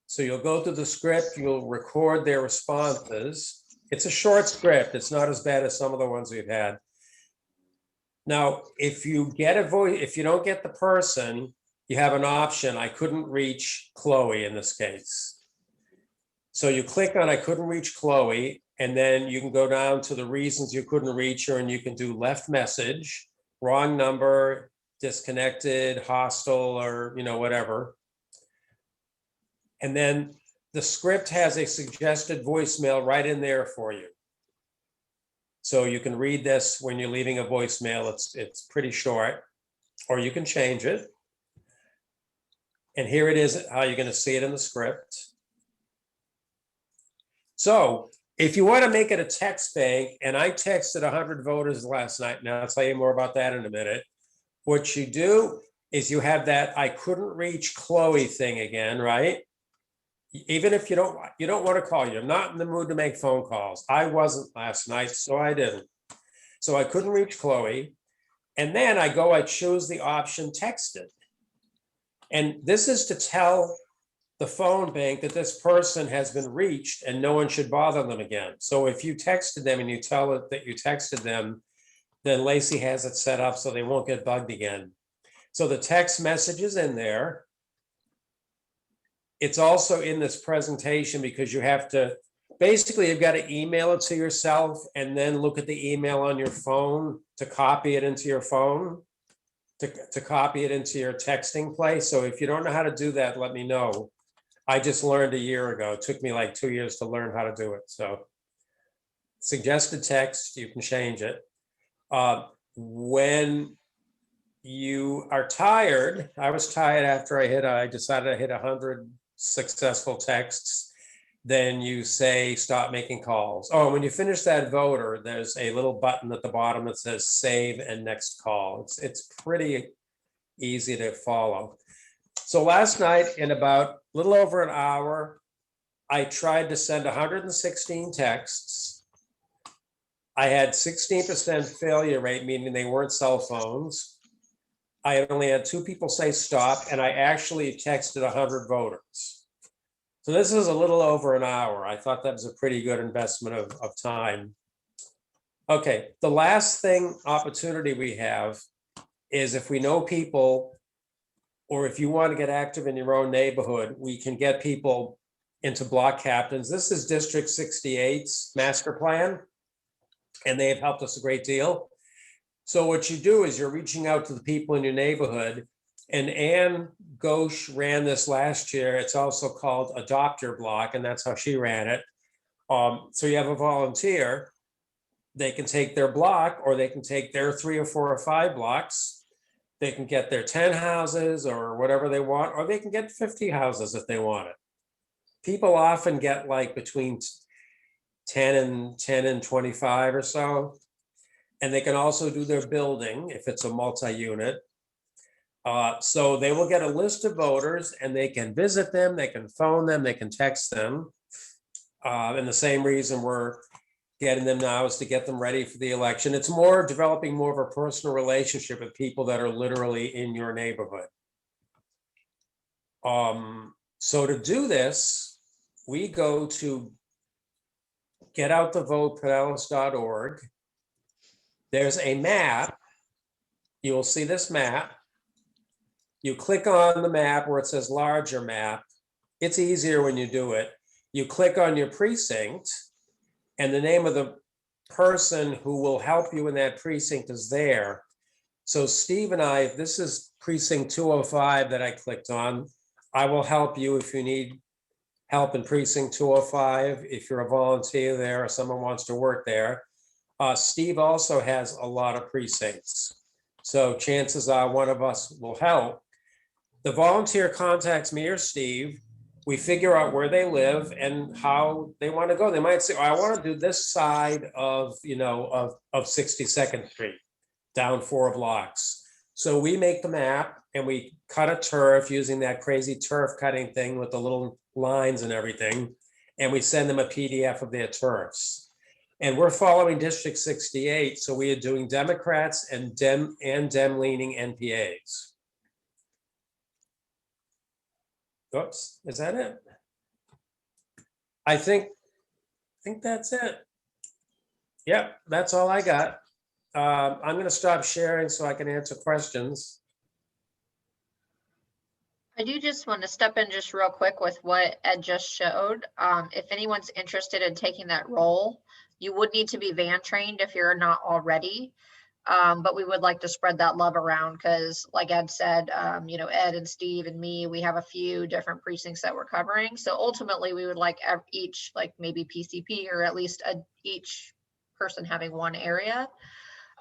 So you'll go through the script, you'll record their responses. It's a short script. It's not as bad as some of the ones we've had. Now, if you don't get the person, you have an option. I couldn't reach Chloe in this case. So you click on I couldn't reach Chloe, and then you can go down to the reasons you couldn't reach her, and you can do left message, wrong number, disconnected, hostile, or whatever. And then the script has a suggested voicemail right in there for you. So you can read this when you're leaving a voicemail. It's pretty short, or you can change it. And here it is, how you're going to see it in the script. So if you want to make it a text bank, and I texted 100 voters last night, and I'll tell you more about that in a minute. What you do is you have that I couldn't reach Chloe thing again, right? Even if you don't want to call, you're not in the mood to make phone calls. I wasn't last night, so I didn't. So I couldn't reach Chloe. And then I choose the option texted. And this is to tell the phone bank that this person has been reached and no one should bother them again. So if you texted them and you tell it that you texted them, then Lacey has it set up so they won't get bugged again. So the text message is in there. It's also in this presentation because you've got to email it to yourself and then look at the email on your phone to copy it into your phone, to copy it into your texting place. So if you don't know how to do that, let me know. I just learned a year ago. It took me like 2 years to learn how to do it. So suggested text, you can change it. When you are tired, I was tired after I decided I hit 100 successful texts, then you say stop making calls. Oh, when you finish that voter, there's a little button at the bottom that says save and next call. It's pretty easy to follow. So last night, in about a little over an hour, I tried to send 116 texts. I had 16% failure rate, meaning they weren't cell phones. I had only had 2 people say stop, and I actually texted 100 voters. So this is a little over an hour. I thought that was a pretty good investment of time. Okay, the last opportunity we have is if we know people, or if you want to get active in your own neighborhood, we can get people into block captains. This is District 68's master plan, and they have helped us a great deal. So what you do is you're reaching out to the people in your neighborhood, and Ann Ghosh ran this last year. It's also called Adopt Your Block, and that's how she ran it. So you have a volunteer, they can take their block, or they can take their 3 or 4 or 5 blocks. They can get their 10 houses or whatever they want, or they can get 50 houses if they want it. People often get like between 10 and 25 or so. And they can also do their building if it's a multi-unit. So they will get a list of voters and they can visit them, they can phone them, they can text them. And the same reason we're getting them now is to get them ready for the election. It's developing more of a personal relationship with people that are literally in your neighborhood. So to do this, we go to getoutthevote.pinellas.org. There's a map. You will see this map. You click on the map where it says larger map. It's easier when you do it. You click on your precinct, and the name of the person who will help you in that precinct is there. So Steve and I, this is precinct 205 that I clicked on. I will help you if you need help in precinct 205, if you're a volunteer there or someone wants to work there. Steve also has a lot of precincts. So chances are one of us will help. The volunteer contacts me or Steve. We figure out where they live and how they want to go. They might say, oh, I want to do this side of, of 62nd Street, down 4 blocks. So we make the map and we cut a turf using that crazy turf cutting thing with the little lines and everything. And we send them a PDF of their turfs. And we're following District 68. So we are doing Democrats and Dem leaning NPAs. Oops, is that it? I think that's it. Yep, that's all I got. I'm going to stop sharing so I can answer questions. I do just want to step in just real quick with what Ed just showed. If anyone's interested in taking that role, you would need to be van trained if you're not already. But we would like to spread that love around because like Ed said, Ed and Steve and me, we have a few different precincts that we're covering. So ultimately we would like each, like maybe PCP or at least each person having one area.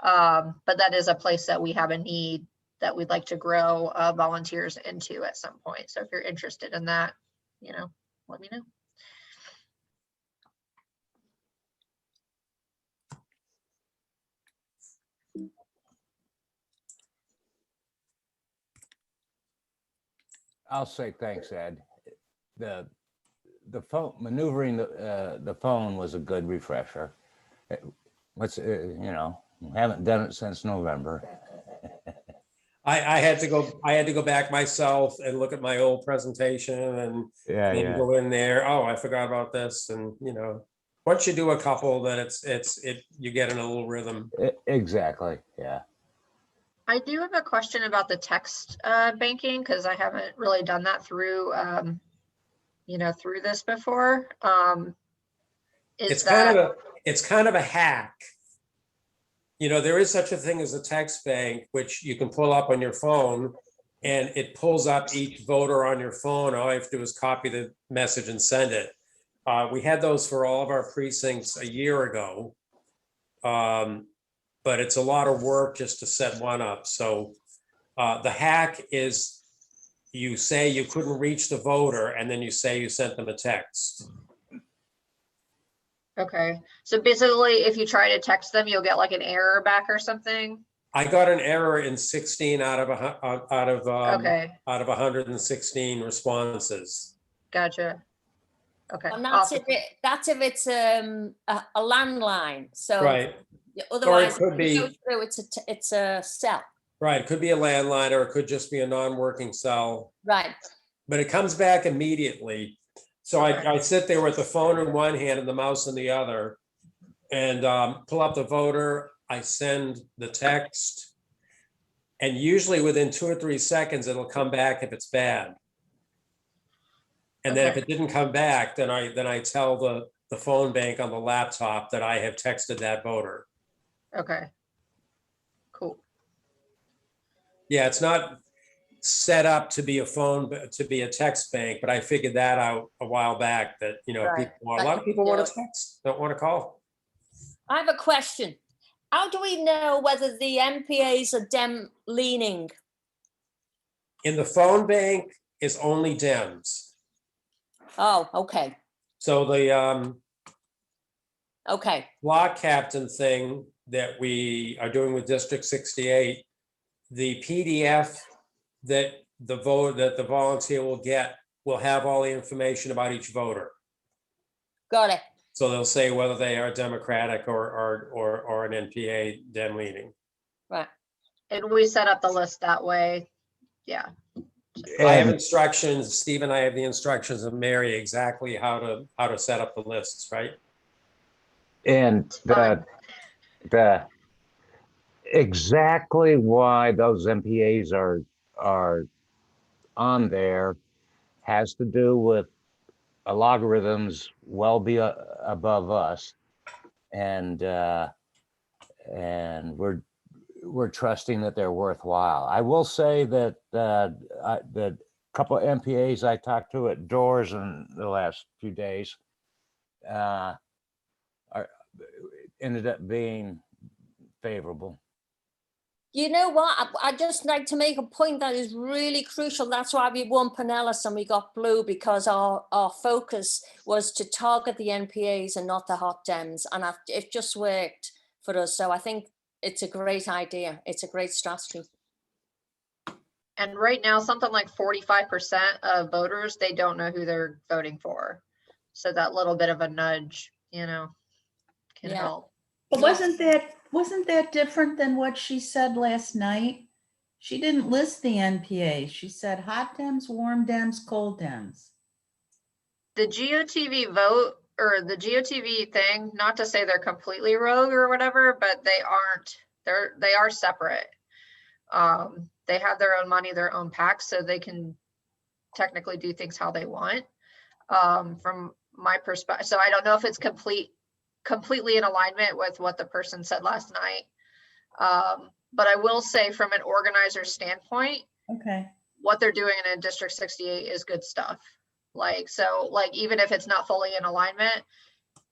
But that is a place that we have a need that we'd like to grow volunteers into at some point. So if you're interested in that, let me know. I'll say thanks, Ed. The phone maneuvering the phone was a good refresher. Haven't done it since November. I had to go back myself and look at my old presentation and then go in there. Oh, I forgot about this. And once you do a couple, then you get in a little rhythm. Exactly. Yeah. I do have a question about the text banking because I haven't really done that through through this before. It's kind of a hack. There is such a thing as a text bank, which you can pull up on your phone and it pulls up each voter on your phone. All you have to do is copy the message and send it. We had those for all of our precincts a year ago. But it's a lot of work just to set one up. So the hack is you say you couldn't reach the voter and then you say you sent them a text. Okay. So basically if you try to text them, you'll get like an error back or something. I got an error in 16 out of 116 responses. Gotcha. Okay. And that's if it's a landline. So right. Otherwise, could be, it's a cell. Right. It could be a landline or it could just be a non-working cell. Right. But it comes back immediately. So I sit there with the phone in one hand and the mouse in the other and pull up the voter. I send the text and usually within 2 or 3 seconds, it'll come back if it's bad. And then if it didn't come back, then I tell the phone bank on the laptop that I have texted that voter. Okay. Cool. Yeah, it's not set up to be a text bank, but I figured that out a while back that, a lot of people want to text, don't want to call. I have a question. How do we know whether the MPAs are Dem leaning? In the phone bank is only Dems. Oh, okay. So the okay. block captain thing that we are doing with District 68, the PDF that the volunteer will get will have all the information about each voter. Got it. So they'll say whether they are Democratic or an NPA Dem leaning. Right. And we set up the list that way. Yeah. I have instructions. Steve and I have the instructions of Mary exactly how to set up the lists, right? And It's fun. the exactly why those MPAs are on there has to do with logarithms well be above us, and we're trusting that they're worthwhile. I will say that the couple of MPAs I talked to at Doors in the last few days are ended up being favorable. You know what? I just like to make a point that is really crucial. That's why we won Pinellas and we got blue, because our focus was to target the NPAs and not the hot Dems. And it just worked for us. So I think it's a great idea. It's a great strategy. And right now, something like 45% of voters, they don't know who they're voting for. So that little bit of a nudge, you know, can Yeah. help. But wasn't that different than what she said last night? She didn't list the NPA. She said hot Dems, warm Dems, cold Dems. The GOTV vote, or the GOTV thing, not to say they're completely rogue or whatever, but they aren't, they are separate. They have their own money, their own PACs, so they can technically do things how they want. From my perspective, so I don't know if it's completely in alignment with what the person said last night. But I will say from an organizer standpoint, Okay. what they're doing in District 68 is good stuff. Like, so like, even if it's not fully in alignment,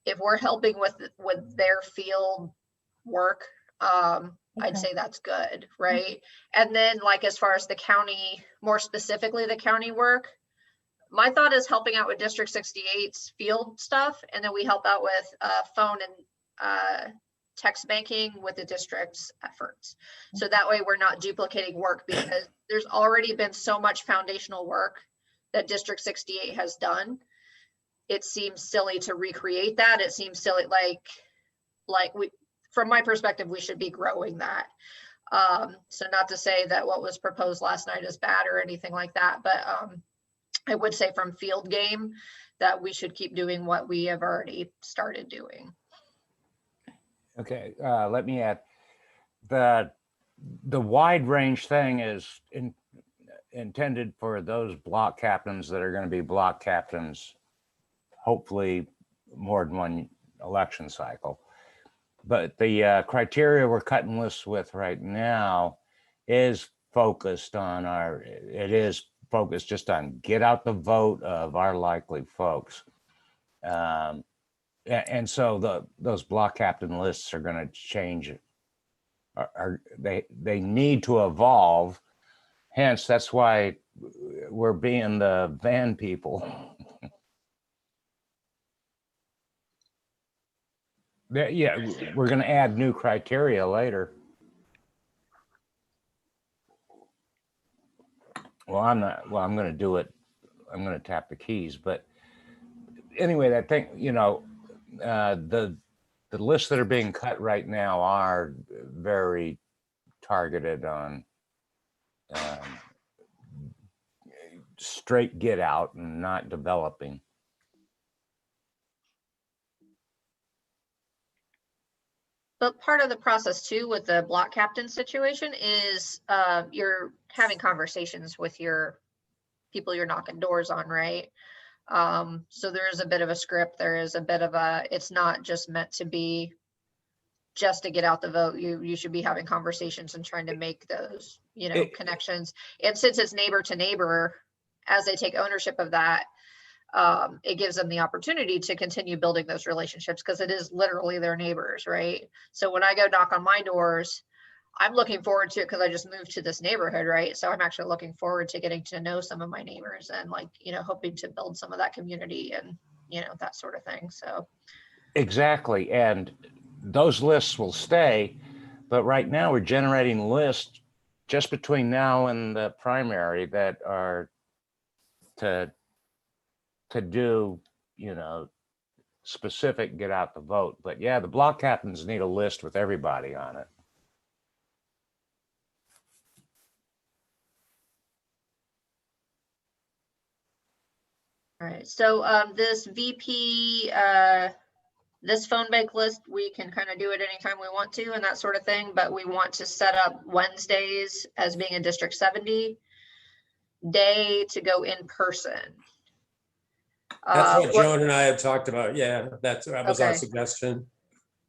if we're helping with their field work, I'd say that's good, right? And then like, as far as the county, more specifically the county work, my thought is helping out with District 68's field stuff, and then we help out with phone and text banking with the district's efforts. So that way we're not duplicating work, because there's already been so much foundational work that District 68 has done. It seems silly to recreate that. It seems silly, like we, from my perspective, we should be growing that. So not to say that what was proposed last night is bad or anything like that, but I would say from field game that we should keep doing what we have already started doing. Okay, let me add that the wide range thing is intended for those block captains that are going to be block captains, hopefully more than one election cycle. But the criteria we're cutting lists with right now is focused on it is focused just on get out the vote of our likely folks. And so those block captain lists are going to change. They need to evolve. Hence, that's why we're being the van people. Yeah, we're going to add new criteria later. Well, I'm not. Well, I'm going to do it. I'm going to tap the keys. But anyway, I think, you know, the lists that are being cut right now are very targeted on straight get out and not developing. But part of the process too with the block captain situation is you're having conversations with your people you're knocking doors on, right? So there is a bit of a script. There is a bit of it's not just meant to be just to get out the vote. You should be having conversations and trying to make those, you know, connections. And since it's neighbor to neighbor, as they take ownership of that, it gives them the opportunity to continue building those relationships, because it is literally their neighbors, right? So when I go knock on my doors, I'm looking forward to it because I just moved to this neighborhood, right? So I'm actually looking forward to getting to know some of my neighbors and, like, you know, hoping to build some of that community and, you know, that sort of thing. So exactly. And those lists will stay, but right now we're generating lists just between now and the primary that are to do, you know, specific get out the vote. But yeah, the block captains need a list with everybody on it. all right, so this VP this phone bank list, we can kind of do it anytime we want to and that sort of thing, but we want to set up Wednesdays as being a District 70 day to go in person. That's what Or- Joan and I had talked about. Yeah, that was our Okay. suggestion.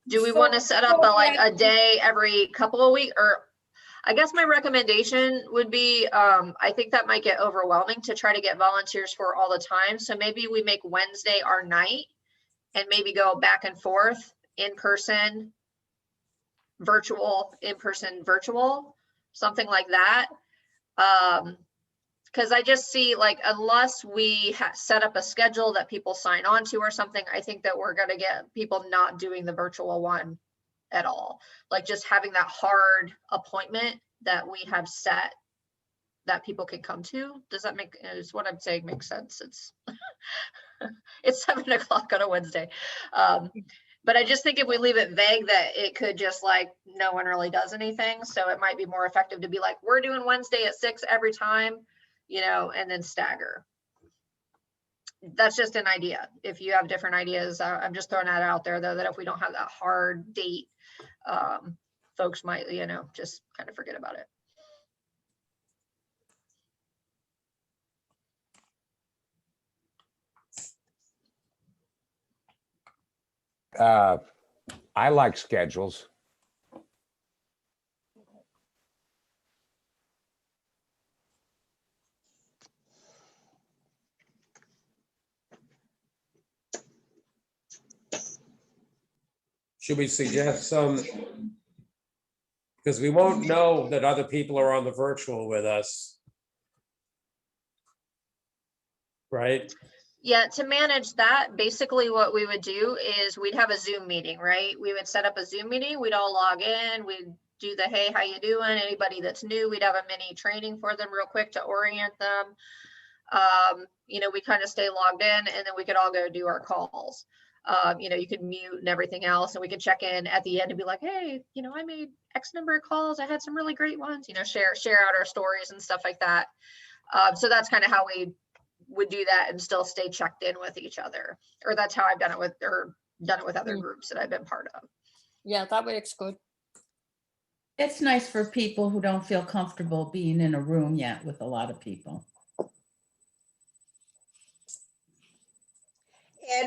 Do we want to set up a day every couple of weeks? Or I guess my recommendation would be, I think that might get overwhelming to try to get volunteers for all the time. So maybe we make Wednesday our night and maybe go back and forth, in person, virtual, in person, virtual, something like that. Because I just see, like, unless we set up a schedule that people sign on to or something, I think that we're going to get people not doing the virtual one at all. Like just having that hard appointment that we have set that people can come to. Does that make, is what I'm saying makes sense? It's it's 7 o'clock on a Wednesday. But I just think if we leave it vague, that it could just like, no one really does anything. So it might be more effective to be like, we're doing Wednesday at 6 every time, you know, and then stagger. That's just an idea. If you have different ideas, I'm just throwing that out there though, that if we don't have that hard date, folks might, you know, just kind of forget about it. I like schedules. Should we suggest some? Because we won't know that other people are on the virtual with us. Right? Yeah, to manage that, basically what we would do is we'd have a Zoom meeting, right? We would set up a Zoom meeting, we'd all log in, we'd do the, hey, how you doing? Anybody that's new, we'd have a mini training for them real quick to orient them. You know, we kind of stay logged in and then we could all go do our calls. You know, you could mute and everything else, and we could check in at the end and be like, hey, you know, I made X number of calls. I had some really great ones, you know, share out our stories and stuff like that. So that's kind of how we would do that and still stay checked in with each other. Or that's how I've done it with, or done it with other groups that I've been part of. Yeah, that works good. It's nice for people who don't feel comfortable being in a room yet with a lot of people.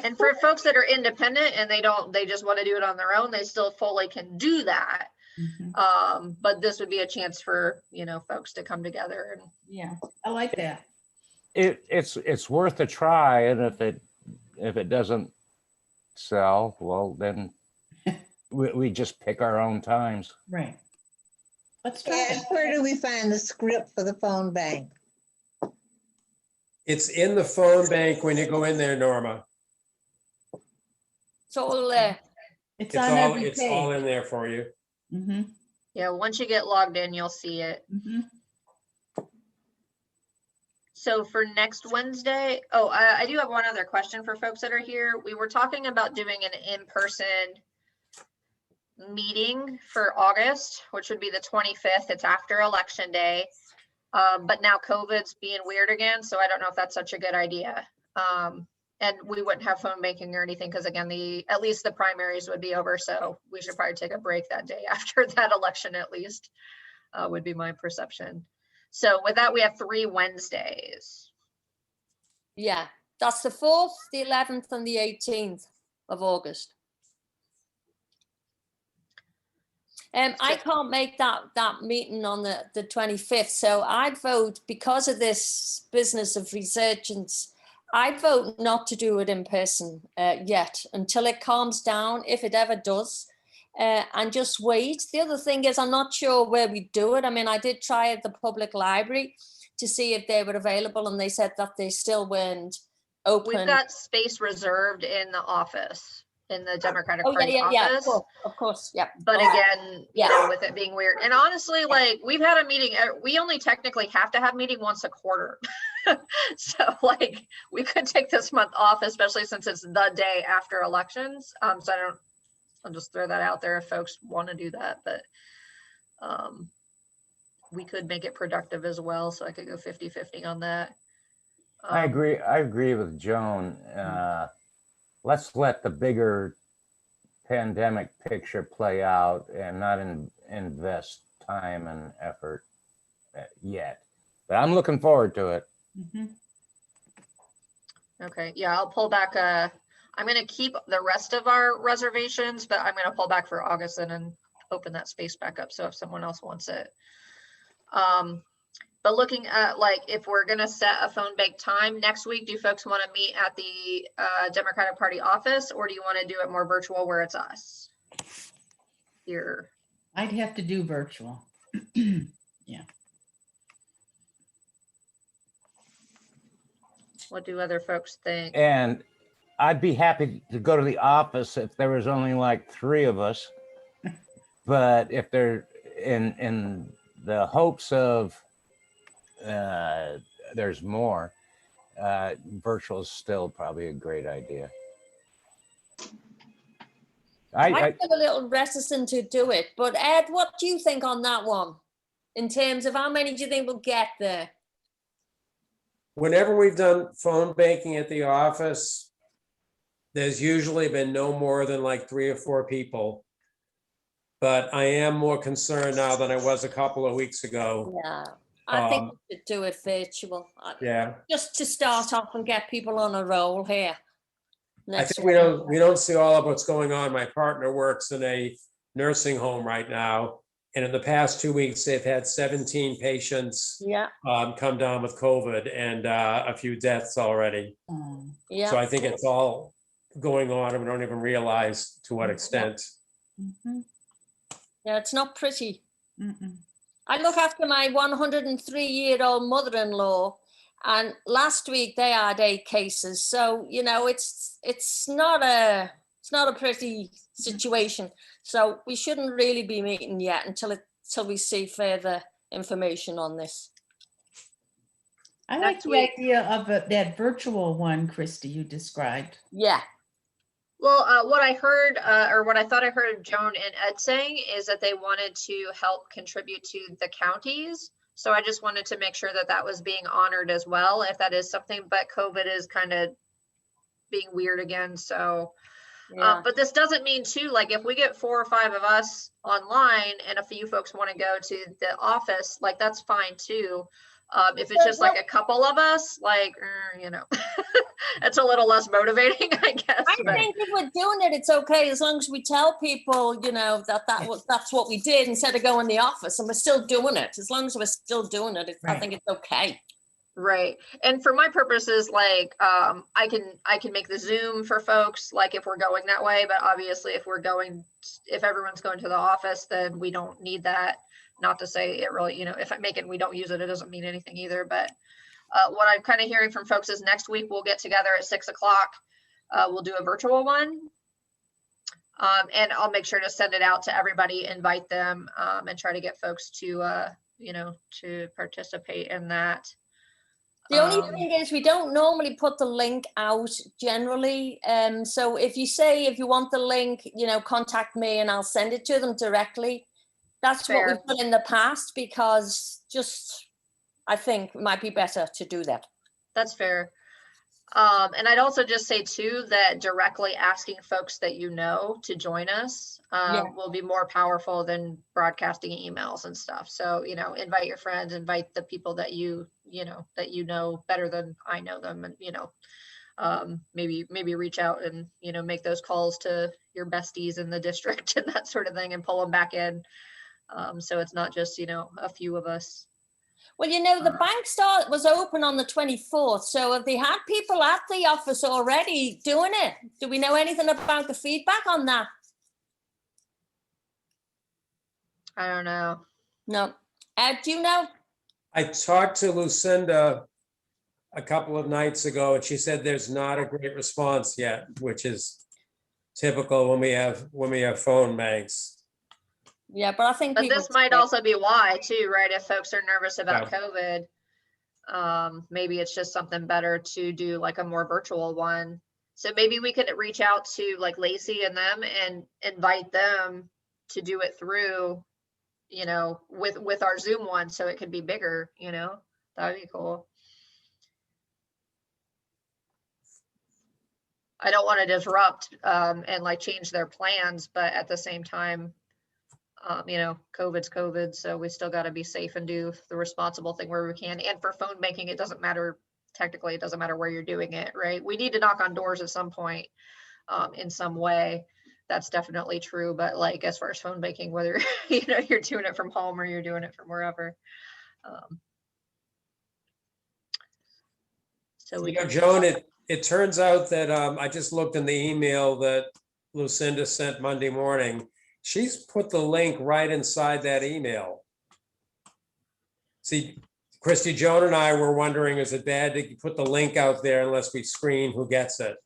And for folks that are independent and they just want to do it on their own, they still fully can do that. Mhm. But this would be a chance for, you know, folks to come together. And Yeah, I like that. It's worth a try, and if it doesn't sell, well, then we just pick our own times. Right. Let's try And it. where do we find the script for the phone bank? It's in the phone bank when you go in there, Norma. It's all It's on every It's all page. in there for you. Mhm, yeah, once you get logged in, you'll see it. mhm. So for next Wednesday, oh, I do have one other question for folks that are here. We were talking about doing an in-person meeting for August, which would be the 25th. It's after Election Day. But now COVID's being weird again, so I don't know if that's such a good idea. And we wouldn't have phone banking or anything because again, at least the primaries would be over. So we should probably take a break that day after that election, at least, would be my perception. So with that, we have 3 Wednesdays. yeah. That's the 4th, the 11th, and the 18th of August. I can't make that meeting on the 25th, so I'd vote, because of this business of resurgence, I'd vote not to do it in person yet until it calms down, if it ever does, and just wait. The other thing is, I'm not sure where we do it. I mean, I did try at the public library to see if they were available, and they said that they still weren't open. We've got space reserved in the office, in the Democratic Oh, Party yeah, office. of course, yeah. But again, you Yeah. know, with it being weird, and honestly, like, we've had a meeting, we only technically have to have a meeting once a quarter. So like, we could take this month off, especially since it's the day after elections. So I'll just throw that out there if folks want to do that, but we could make it productive as well. So I could go 50-50 on that. I agree with Joan. Let's let the bigger pandemic picture play out and not invest time and effort yet. But I'm looking forward to it. Mhm. Okay, yeah, I'll pull back. I'm gonna keep the rest of our reservations, but I'm gonna pull back for August and then open that space back up. So if someone else wants it. But looking at like, if we're gonna set a phone bank time next week, do folks want to meet at the Democratic Party office, or do you want to do it more virtual where it's us here? I'd have to do virtual. What do other folks think? And I'd be happy to go to the office if there was only like 3 of us. But if they're in the hopes of there's more, virtual is still probably a great idea. I'm a little reticent to do it, but Ed, what do you think on that one? In terms of how many do you think will get there? Whenever we've done phone banking at the office, there's usually been no more than like 3 or 4 people. But I am more concerned now than I was a couple of weeks ago. Yeah, I think we should do it virtual. Yeah, Just to start off and get people on a roll here. I think we don't see all of what's going on. My partner works in a nursing home right now. And in the past 2 weeks, they've had 17 patients Yeah, come down with COVID and a few deaths already. So yeah. I think it's all going on and we don't even realize to what extent. Mhm. Yeah, it's not pretty. Mm-mm. I look after my 103-year-old mother-in-law, and last week they had 8 cases. So you know, it's not a pretty situation. So we shouldn't really be meeting yet until we see further information on this. I like Next the week. idea of that virtual one, Christy, you described. Yeah, Well, what I heard, or what I thought I heard Joan and Ed saying is that they wanted to help contribute to the counties. So I just wanted to make sure that that was being honored as well, if that is something, but COVID is kind of being weird again. So, yeah. but this doesn't mean too, like if we get 4 or 5 of us online and a few folks want to go to the office, like that's fine too. If it's just like a couple of us, like, you know, it's a little less motivating, I guess. I but- think if we're doing it, it's okay as long as we tell people, you know, that's what we did instead of going to the office, and we're still doing it. As long as we're still doing it, I Right. think it's okay. Right. And for my purposes, like, I can make the Zoom for folks, like if we're going that way, but obviously if everyone's going to the office, then we don't need that. Not to say it really, you know, if I make it, and we don't use it, it doesn't mean anything either. But what I'm kind of hearing from folks is next week we'll get together at 6 o'clock. We'll do a virtual one. And I'll make sure to send it out to everybody, invite them, and try to get folks to, you know, to participate in that. The only thing is we don't normally put the link out generally. So if you want the link, you know, contact me and I'll send it to them directly. That's what we've done in the past, because I think it might be better to do that. That's fair. And I'd also just say too, that directly asking folks that you know to join us will be more powerful than broadcasting emails and stuff. So, you know, invite your friends, invite the people that you know better than I know them, and, you know, maybe reach out and, you know, make those calls to your besties in the district and that sort of thing, and pull them back in. So it's not just, you know, a few of us. Well, you know, the bank was open on the 24th. So have they had people at the office already doing it? Do we know anything about the feedback on that? I don't know. No. Ed, do you know? I talked to Lucinda a couple of nights ago, and she said there's not a great response yet, which is typical when we have phone banks. Yeah, but I think But this might also be why too, right? If folks are nervous about COVID, maybe it's just something better to do like a more virtual one. So maybe we could reach out to like Lacey and them and invite them to do it through, you know, with our Zoom one, so it could be bigger, you know. That would be cool. I don't want to disrupt and like change their plans, but at the same time, you know, COVID's COVID, so we still got to be safe and do the responsible thing where we can. And for phone banking, it doesn't matter. Technically, it doesn't matter where you're doing it, right? We need to knock on doors at some point in some way. That's definitely true. But like as far as phone banking, whether you know you're doing it from home or you're doing it from wherever. So we You know, can. Joan, it turns out that I just looked in the email that Lucinda sent Monday morning. She's put the link right inside that email. See, Christy, Joan and I were wondering, is it bad to put the link out there unless we screen who gets it?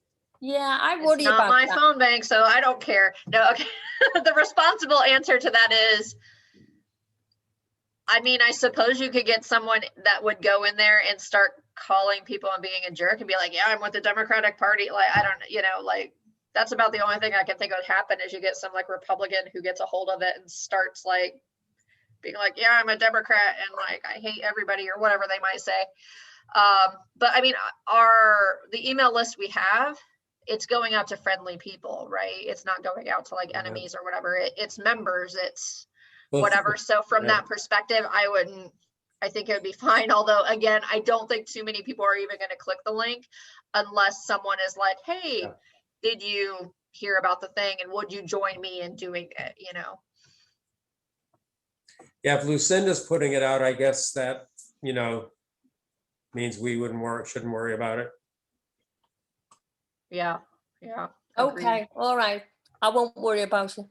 Yeah, I It's worry not about my that. phone bank, so I don't care. No, okay. The responsible answer to that is, I mean, I suppose you could get someone that would go in there and start calling people and being a jerk and be like, yeah, I'm with the Democratic Party. Like, I don't, you know, like that's about the only thing I can think would happen is you get some like Republican who gets a hold of it and starts like being like, yeah, I'm a Democrat and like I hate everybody or whatever they might say. But I mean, the email list we have, it's going out to friendly people, right? It's not going out to like enemies or whatever. It's members, it's whatever. So from that perspective, I think it would be fine. Although again, I don't think too many people are even going to click the link unless someone is like, hey, did you hear about the thing and would you join me in doing it, you know? Yeah, if Lucinda's putting it out, I guess that, you know, means we shouldn't worry about it. Yeah. Okay, all right. I won't worry about it.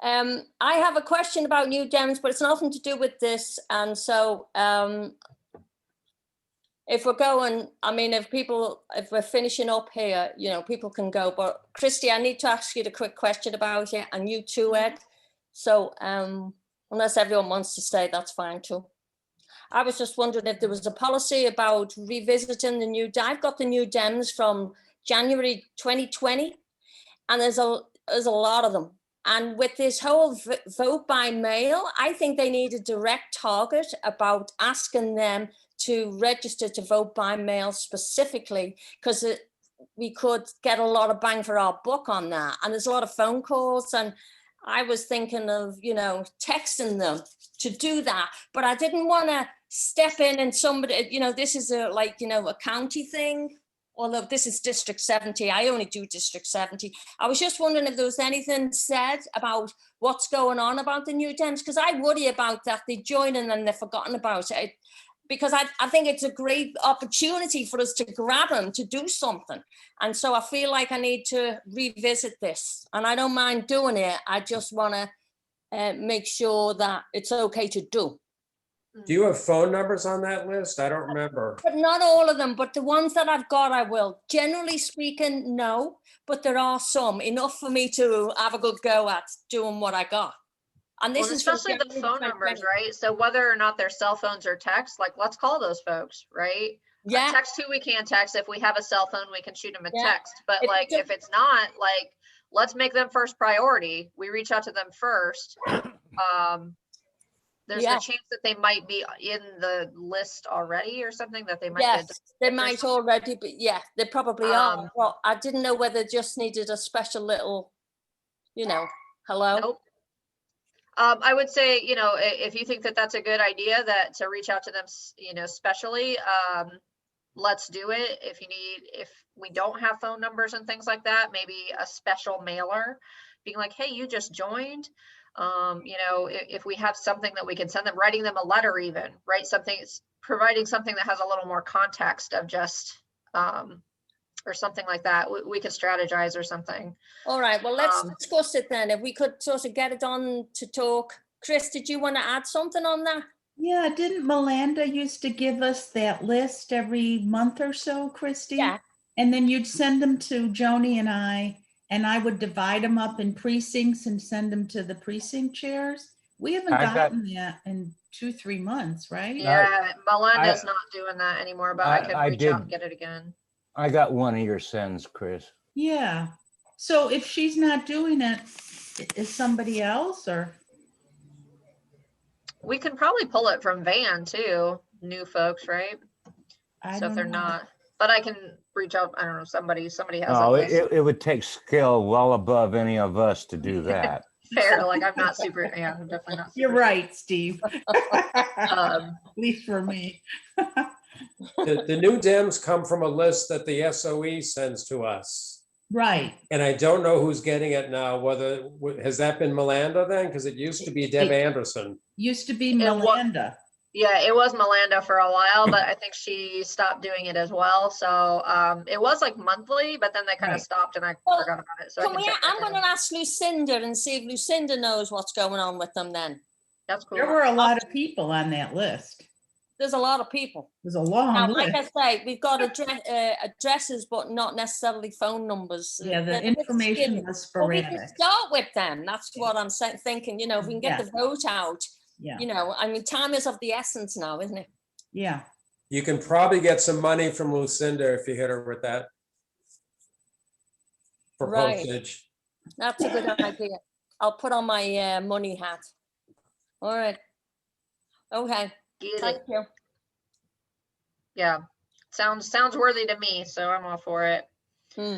I have a question about New Dems, but it's nothing to do with this. And so if we're going, I mean, if we're finishing up here, you know, people can go. But Christy, I need to ask you the quick question about it, and you too, Ed. So unless everyone wants to stay, that's fine too. I was just wondering if there was a policy about revisiting I've got the New Dems from January 2020, and there's a lot of them. And with this whole vote by mail, I think they need a direct target about asking them to register to vote by mail specifically, because we could get a lot of bang for our buck on that. And there's a lot of phone calls, and I was thinking of, you know, texting them to do that, but I didn't want to step in and somebody, you know, this is a county thing. Although this is District 70, I only do District 70. I was just wondering if there was anything said about what's going on about the New Dems, because I worry about that. They join and then they're forgotten about it. Because I think it's a great opportunity for us to grab them to do something. And so I feel like I need to revisit this. And I don't mind doing it. I just want to make sure that it's okay to do. Do you have phone numbers on that list? I don't remember. But not all of them, but the ones that I've got, I will. Generally speaking, no, but there are some, enough for me to have a good go at doing what I got. And this is especially the phone numbers, right? So whether or not they're cell phones or text, like let's call those folks, right? Yeah. Text who we can text. If we have a cell phone, we can shoot them a text. But like if it's not, like let's make them first priority. We reach out to them first. There's a chance that they might be in the list already or something, that they might get. They might already be. Yeah, they probably are. Well, I didn't know whether they just needed a special little, you know, hello. Nope. I would say, you know, if you think that that's a good idea, that to reach out to them, you know, specially, let's do it. If we don't have phone numbers and things like that, maybe a special mailer being like, hey, you just joined. You know, if we have something that we can send them, writing them a letter, even write something, providing something that has a little more context of just, or something like that. We could strategize or something. All right, well, let's discuss it then. If we could sort of get it on to talk. Chris, did you want to add something on that? Yeah, didn't Melinda used to give us that list every month or so, Christy? Yeah. And then you'd send them to Joni and I would divide them up in precincts and send them to the precinct chairs. We haven't gotten that in 2-3 months, right? Yeah, Melinda's not doing that anymore, but I could reach out and get it again. I got one of your sends, Chris. Yeah. So if she's not doing it, is somebody else or? We can probably pull it from Van too, new folks, right? I So if they're don't know. not, but I can reach out. I don't know, somebody has a No, list. it would take skill well above any of us to do that. Fair, like I'm not super, yeah, I'm definitely not. You're super- right, Steve. At Um, least for me. The new Dems come from a list that the SOE sends to us. Right. And I don't know who's getting it now, whether, has that been Melinda then? Because it used to be Deb Anderson. Used to be It wa- Melinda. Yeah, it was Melinda for a while, but I think she stopped doing it as well. So it was like monthly, but then they kind of Right. stopped and I Well, forgot about it. So I Can can we, check I'm that going out. to ask Lucinda and see if Lucinda knows what's going on with them then. That's cool. There were a lot of people on that list. There's a lot of people. There's a long Now, like I list. say, we've got addresses, but not necessarily phone numbers. Yeah, the They're a bit information skinny. was But we can sporadic. start with them. That's what I'm thinking, you know, if we can get Yeah. the vote out, Yeah, you know, I mean, time is of the essence now, isn't it? yeah. You can probably get some money from Lucinda if you hit her with that. For Right. postage. That's a good idea. I'll put on my money hat. All right. Okay, Get thank it. you. Yeah, sounds worthy to me, so I'm all for it. Hmm.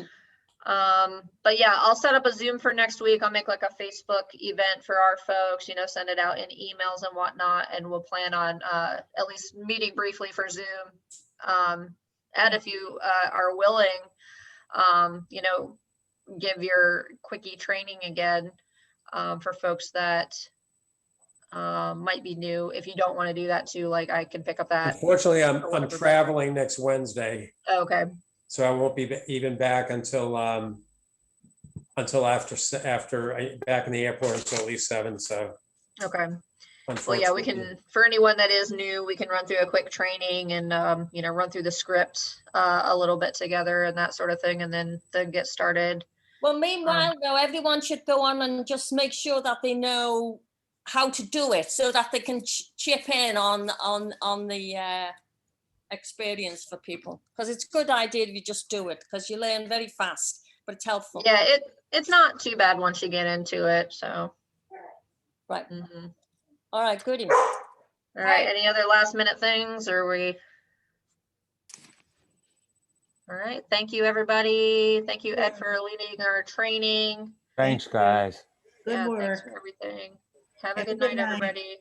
But yeah, I'll set up a Zoom for next week. I'll make like a Facebook event for our folks, you know, send it out in emails and whatnot, and we'll plan on at least meeting briefly for Zoom. And if you are willing, you know, give your quickie training again for folks that might be new. If you don't want to do that too, like I can pick up that. Unfortunately, I'm whatever. traveling next Wednesday, Okay. so I won't be even back until after back in the airport until at least 7. So Okay. Well, yeah, we unfortunately, can, for anyone that is new, we can run through a quick training and, you know, run through the script a little bit together and that sort of thing, and then get started. Well, meanwhile, though, everyone should go on and just make sure that they know how to do it so that they can chip in on the experience for people. Because it's a good idea if you just do it, because you learn very fast, but it's helpful. Yeah, it's not too bad once you get into it, so. Right. Mhm. All right, goody. All right, Right. any other last minute things, or we? All right, thank you, everybody. Thank you, Ed, for leading our training. Thanks, guys. Good Yeah, thanks work. for everything. Have a Have a good good night, night. everybody.